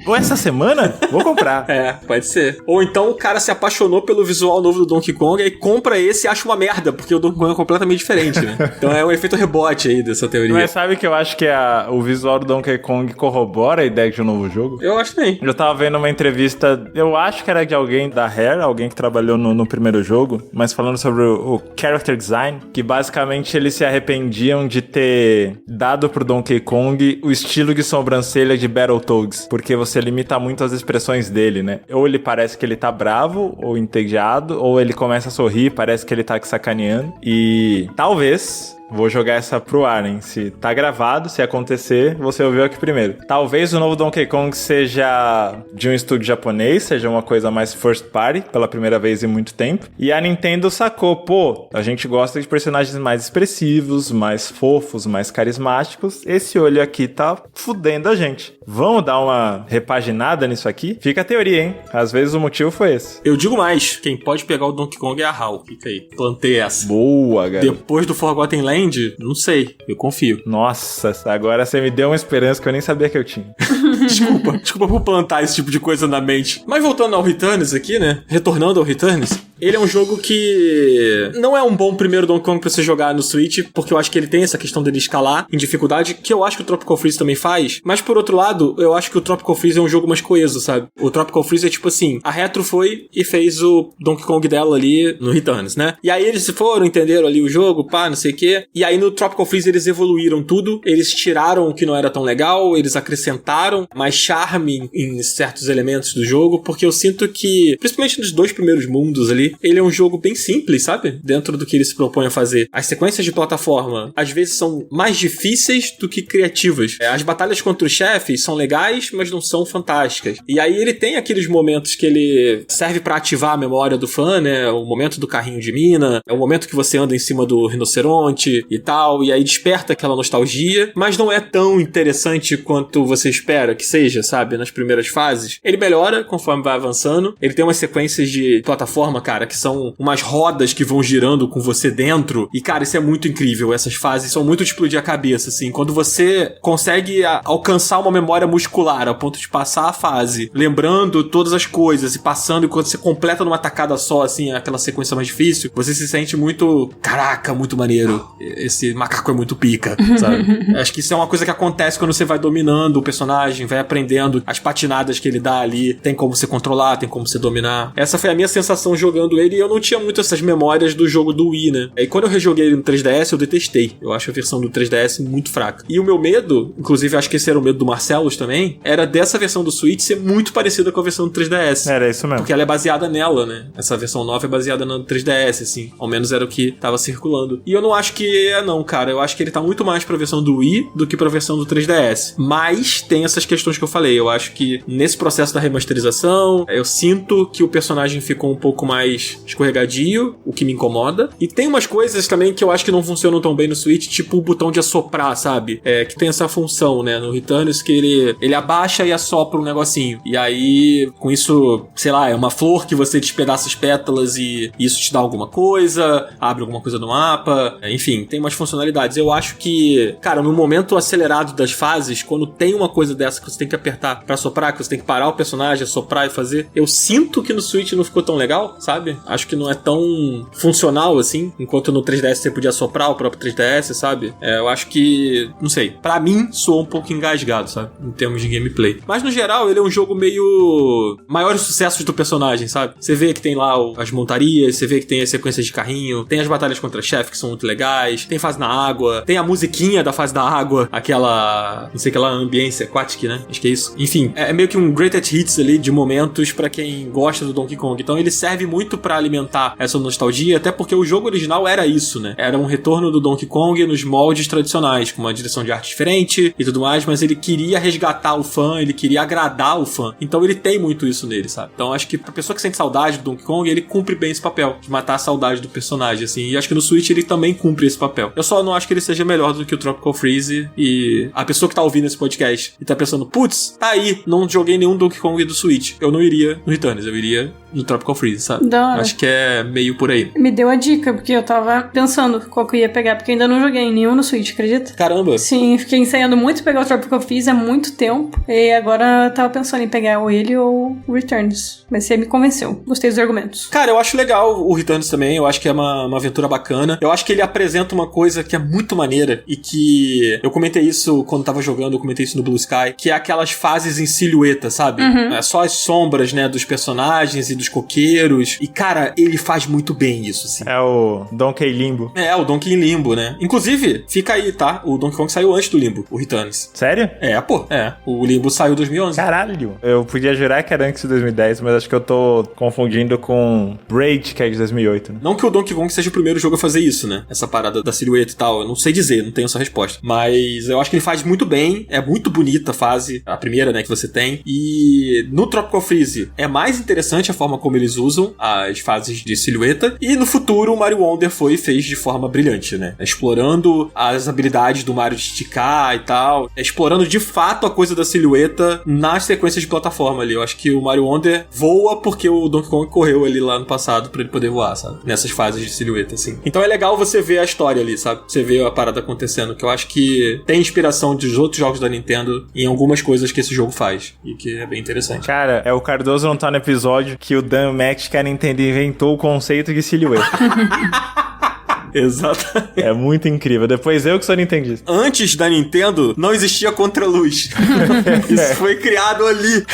Ou essa semana? Vou comprar. Pode ser. Ou então o cara se apaixonou pelo visual novo do Donkey Kong e compra esse e acha uma merda, porque o Donkey Kong é completamente diferente, né? Então é um efeito rebote aí dessa teoria. Mas sabe que eu acho que o visual do Donkey Kong corrobora a ideia de um novo jogo? Eu acho também. Eu tava vendo uma entrevista, eu acho que era de alguém da Rare, alguém que trabalhou no primeiro jogo, mas falando sobre o character design, que basicamente eles se arrependiam de ter dado pro Donkey Kong o estilo de sobrancelha de Battletoads, porque você limita muito as expressões dele, né? Ou ele parece que ele tá bravo, ou entediado, ou ele começa a sorrir, parece que ele tá sacaneando. E talvez... Vou jogar essa pro ar, hein? Se tá gravado, se acontecer, você ouviu aqui primeiro. Talvez o novo Donkey Kong seja de um estúdio japonês, seja uma coisa mais first party, pela primeira vez em muito tempo. E a Nintendo sacou, pô, a gente gosta de personagens mais expressivos, mais fofos, mais carismáticos. Esse olho aqui tá fudendo a gente. Vamos dar uma repaginada nisso aqui? Fica a teoria, hein? Às vezes o motivo foi esse. Eu digo mais, quem pode pegar o Donkey Kong é a HAL. Fica aí. Plantei essa. Boa, galera. Depois do Forgotten Land, não sei, eu confio. Nossa, agora você me deu uma esperança que eu nem sabia que eu tinha. Desculpa por plantar esse tipo de coisa na mente. Mas voltando ao Returns aqui, né? Retornando ao Returns, ele é um jogo que não é um bom primeiro Donkey Kong pra você jogar no Switch, porque eu acho que ele tem essa questão dele escalar em dificuldade, que eu acho que o Tropical Freeze também faz. Mas por outro lado, eu acho que o Tropical Freeze é um jogo mais coeso, sabe? O Tropical Freeze é tipo assim, a Retro foi e fez o Donkey Kong dela ali no Returns, né? E aí eles foram, entenderam ali o jogo, pá, não sei o quê. E aí no Tropical Freeze eles evoluíram tudo, eles tiraram o que não era tão legal, eles acrescentaram mais charme em certos elementos do jogo, porque eu sinto que, principalmente nos dois primeiros mundos ali, ele é um jogo bem simples, sabe? Dentro do que ele se propõe a fazer. As sequências de plataforma, às vezes, são mais difíceis do que criativas. As batalhas contra os chefes são legais, mas não são fantásticas. E aí ele tem aqueles momentos que ele serve pra ativar a memória do fã, né? O momento do carrinho de mina, é o momento que você anda em cima do rinoceronte e tal, e aí desperta aquela nostalgia, mas não é tão interessante quanto você espera que seja, sabe? Nas primeiras fases. Ele melhora conforme vai avançando. Ele tem umas sequências de plataforma, cara, cara, que são umas rodas que vão girando com você dentro. E, cara, isso é muito incrível. Essas fases são muito de explodir a cabeça, assim. Quando você consegue alcançar uma memória muscular ao ponto de passar a fase, lembrando todas as coisas e passando, e quando você completa numa tacada só, assim, aquela sequência mais difícil, você se sente muito, caraca, muito maneiro. Esse macaco é muito pica, sabe? Acho que isso é uma coisa que acontece quando você vai dominando o personagem, vai aprendendo as patinadas que ele dá ali, tem como você controlar, tem como você dominar. Essa foi a minha sensação jogando ele, e eu não tinha muito essas memórias do jogo do Wii, né? E quando eu rejoguei ele no 3DS, eu detestei. Eu acho a versão do 3DS muito fraca. E o meu medo, inclusive acho que esse era o medo do Marcelos também, era dessa versão do Switch ser muito parecida com a versão do 3DS. Era isso mesmo. Porque ela é baseada nela, né? Essa versão nova é baseada no 3DS, assim. Ao menos era o que tava circulando. E eu não acho que é não, cara. Eu acho que ele tá muito mais pra versão do Wii do que pra versão do 3DS. Mas tem essas questões que eu falei. Eu acho que nesse processo da remasterização, eu sinto que o personagem ficou um pouco mais escorregadio, o que me incomoda. E tem umas coisas também que eu acho que não funcionam tão bem no Switch, tipo o botão de assoprar, sabe? Que tem essa função, né? No Returns, que ele abaixa e assopra um negocinho. E aí, com isso, sei lá, é uma flor que você despedaça as pétalas e isso te dá alguma coisa, abre alguma coisa no mapa. Enfim, tem umas funcionalidades. Eu acho que, cara, no momento acelerado das fases, quando tem uma coisa dessa que você tem que apertar pra soprar, que você tem que parar o personagem, assoprar e fazer, eu sinto que no Switch não ficou tão legal, sabe? Acho que não é tão funcional assim, enquanto no 3DS você podia soprar o próprio 3DS, sabe? Eu acho que, não sei, pra mim soa um pouco engasgado, sabe? Em termos de gameplay. Mas no geral, ele é um jogo meio maiores sucessos do personagem, sabe? Você vê que tem lá as montarias, você vê que tem as sequências de carrinho, tem as batalhas contra chefe que são muito legais, tem fase na água, tem a musiquinha da fase da água, aquela, não sei, aquela ambiência aquática, né? Acho que é isso. Enfim, é meio que um greatest hits ali de momentos pra quem gosta do Donkey Kong. Então ele serve muito pra alimentar essa nostalgia, até porque o jogo original era isso, né? Era um retorno do Donkey Kong nos moldes tradicionais, com uma direção de arte diferente e tudo mais, mas ele queria resgatar o fã, ele queria agradar o fã. Então ele tem muito isso nele, sabe? Então acho que pra pessoa que sente saudade do Donkey Kong, ele cumpre bem esse papel, de matar a saudade do personagem, assim. E acho que no Switch ele também cumpre esse papel. Eu só não acho que ele seja melhor do que o Tropical Freeze, e a pessoa que tá ouvindo esse podcast e tá pensando, putz, tá aí, não joguei nenhum Donkey Kong do Switch. Eu não iria no Returns, eu iria no Tropical Freeze, sabe? Acho que é meio por aí. Me deu a dica, porque eu tava pensando qual que eu ia pegar, porque eu ainda não joguei nenhum no Switch, acredita? Caramba! Sim, fiquei ensaiando muito pegar o Tropical Freeze há muito tempo, e agora eu tava pensando em pegar ou ele ou o Returns. Mas você me convenceu. Gostei dos argumentos. Cara, eu acho legal o Returns também, eu acho que é uma aventura bacana. Eu acho que ele apresenta uma coisa que é muito maneira e que eu comentei isso quando tava jogando, eu comentei isso no Blue Sky, que é aquelas fases em silhueta, sabe? É só as sombras, né, dos personagens e dos coqueiros. E, cara, ele faz muito bem isso, assim. É o Donkey Limbo. É, o Donkey Limbo, né? Inclusive, fica aí, tá? O Donkey Kong saiu antes do Limbo, o Returns. Sério? O Limbo saiu em 2011. Caralho! Eu podia jurar que era antes de 2010, mas acho que eu tô confundindo com Braid, que é de 2008, né? Não que o Donkey Kong seja o primeiro jogo a fazer isso, né? Essa parada da silhueta e tal. Eu não sei dizer, não tenho essa resposta. Mas eu acho que ele faz muito bem. É muito bonita a fase, a primeira, né, que você tem. E no Tropical Freeze é mais interessante a forma como eles usam as fases de silhueta. E no futuro, o Mario Wonder fez de forma brilhante, né? Explorando as habilidades do Mario de esticar e tal. Explorando de fato a coisa da silhueta nas sequências de plataforma ali. Eu acho que o Mario Wonder voa porque o Donkey Kong correu ali lá no passado pra ele poder voar, sabe? Nessas fases de silhueta, assim. Então é legal você ver a história ali, sabe? Você vê a parada acontecendo, que eu acho que tem inspiração dos outros jogos da Nintendo em algumas coisas que esse jogo faz. E que é bem interessante. Cara, o Cardoso não tá no episódio que o Dan Max, que a Nintendo inventou o conceito de silhueta. Exatamente. É muito incrível. Depois eu que sou nintendista. Antes da Nintendo, não existia contraluz. Isso foi criado ali.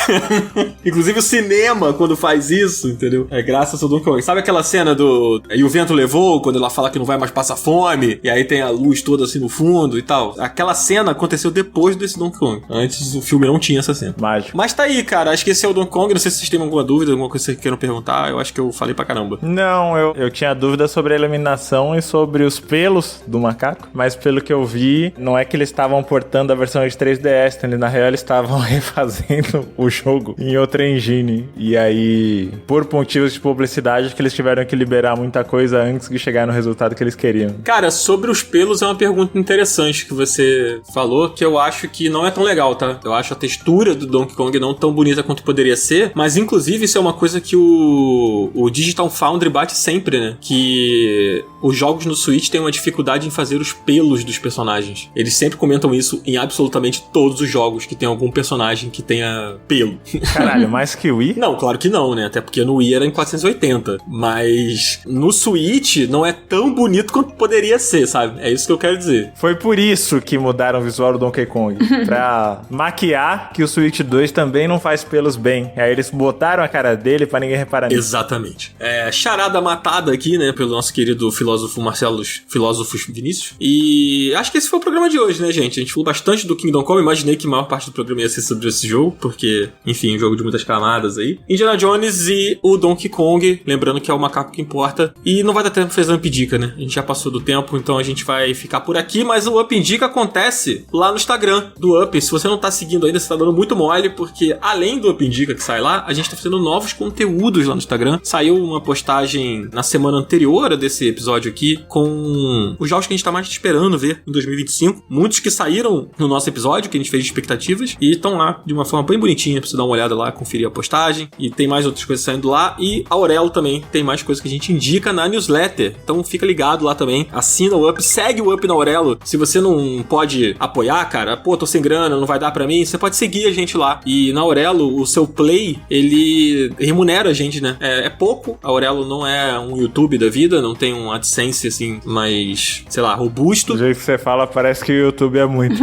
Inclusive o cinema, quando faz isso, entendeu? É graças ao Donkey Kong. Sabe aquela cena do... E o vento levou, quando ela fala que não vai mais passar fome, e aí tem a luz toda assim no fundo e tal. Aquela cena aconteceu depois desse Donkey Kong. Antes o filme não tinha essa cena. Mágico. Mas tá aí, cara. Acho que esse é o Donkey Kong. Não sei se vocês têm alguma dúvida, alguma coisa que vocês queiram perguntar. Eu acho que eu falei pra caramba. Não, eu tinha dúvida sobre a iluminação e sobre os pelos do macaco, mas pelo que eu vi, não é que eles estavam portando a versão de 3DS, na real eles estavam refazendo o jogo em outra engine. E aí, por motivos de publicidade, que eles tiveram que liberar muita coisa antes de chegar no resultado que eles queriam. Cara, sobre os pelos é uma pergunta interessante que você falou, que eu acho que não é tão legal, tá? Eu acho a textura do Donkey Kong não tão bonita quanto poderia ser, mas inclusive isso é uma coisa que o Digital Foundry bate sempre, né? Que os jogos no Switch têm uma dificuldade em fazer os pelos dos personagens. Eles sempre comentam isso em absolutamente todos os jogos que tem algum personagem que tenha pelo. Caralho, mais que o Wii? Não, claro que não, né? Até porque no Wii era em 480. Mas no Switch não é tão bonito quanto poderia ser, sabe? É isso que eu quero dizer. Foi por isso que mudaram o visual do Donkey Kong. Pra maquiar que o Switch 2 também não faz pelos bem. Aí eles botaram a cara dele pra ninguém reparar nisso. Exatamente. Charada matada aqui, né? Pelo nosso querido filósofo Marcelo Filósofos Vinícius. E acho que esse foi o programa de hoje, né, gente? A gente falou bastante do Kingdom Come. Imaginei que a maior parte do programa ia ser sobre esse jogo, porque, enfim, um jogo de muitas camadas aí. Indiana Jones e o Donkey Kong, lembrando que é o macaco que importa. E não vai dar tempo de fazer Up Indica, né? A gente já passou do tempo, então a gente vai ficar por aqui, mas o Up Indica acontece lá no Instagram do Up. Se você não tá seguindo ainda, você tá dando muito mole, porque além do Up Indica que sai lá, a gente tá fazendo novos conteúdos lá no Instagram. Saiu uma postagem na semana anterior a desse episódio aqui, com os jogos que a gente tá mais esperando ver em 2025. Muitos que saíram no nosso episódio, que a gente fez de expectativas, e estão lá de uma forma bem bonitinha pra você dar uma olhada lá, conferir a postagem. E tem mais outras coisas saindo lá. E a Aurelo também tem mais coisas que a gente indica na newsletter. Então fica ligado lá também. Assina o Up, segue o Up na Aurelo. Se você não pode apoiar, cara, pô, tô sem grana, não vai dar pra mim, você pode seguir a gente lá. E na Aurelo, o seu play, ele remunera a gente, né? É pouco. A Aurelo não é um YouTube da vida, não tem um AdSense, assim, mais, sei lá, robusto. Do jeito que você fala, parece que o YouTube é muito.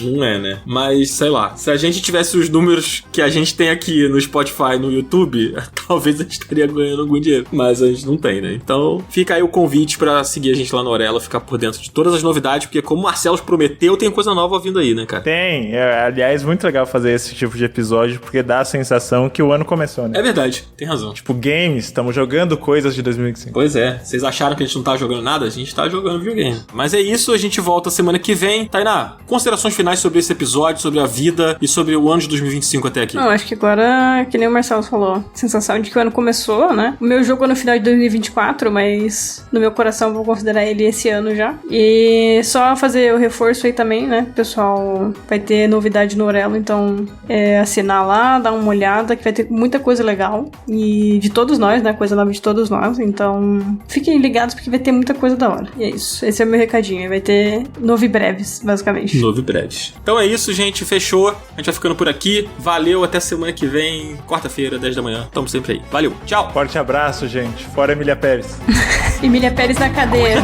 Não é, né? Mas, sei lá, se a gente tivesse os números que a gente tem aqui no Spotify, no YouTube, talvez a gente estaria ganhando algum dinheiro. Mas a gente não tem, né? Então, fica aí o convite pra seguir a gente lá na Aurelo, ficar por dentro de todas as novidades, porque como o Marcelo prometeu, tem coisa nova vindo aí, né, cara? Tem. Aliás, muito legal fazer esse tipo de episódio, porque dá a sensação que o ano começou, né? É verdade, tem razão. Tipo, games, estamos jogando coisas de 2025. Pois é. Vocês acharam que a gente não tá jogando nada? A gente tá jogando videogame. Mas é isso, a gente volta semana que vem. Tainá, considerações finais sobre esse episódio, sobre a vida e sobre o ano de 2025 até aqui. Não, acho que agora, que nem o Marcelo falou, sensação de que o ano começou, né? O meu jogo é no final de 2024, mas no meu coração eu vou considerar ele esse ano já. E só fazer o reforço aí também, né? O pessoal vai ter novidade no Aurelo, então assinar lá, dar uma olhada, que vai ter muita coisa legal. E de todos nós, né? Coisa nova de todos nós. Então, fiquem ligados porque vai ter muita coisa da hora. E é isso. Esse é o meu recadinho. Vai ter novidades, basicamente. Novidades. Então é isso, gente. Fechou. A gente vai ficando por aqui. Valeu. Até semana que vem. Quarta-feira, 10 da manhã. Tamo sempre aí. Valeu. Tchau. Forte abraço, gente. Fora Emília Pérez. Emília Pérez na cadeia.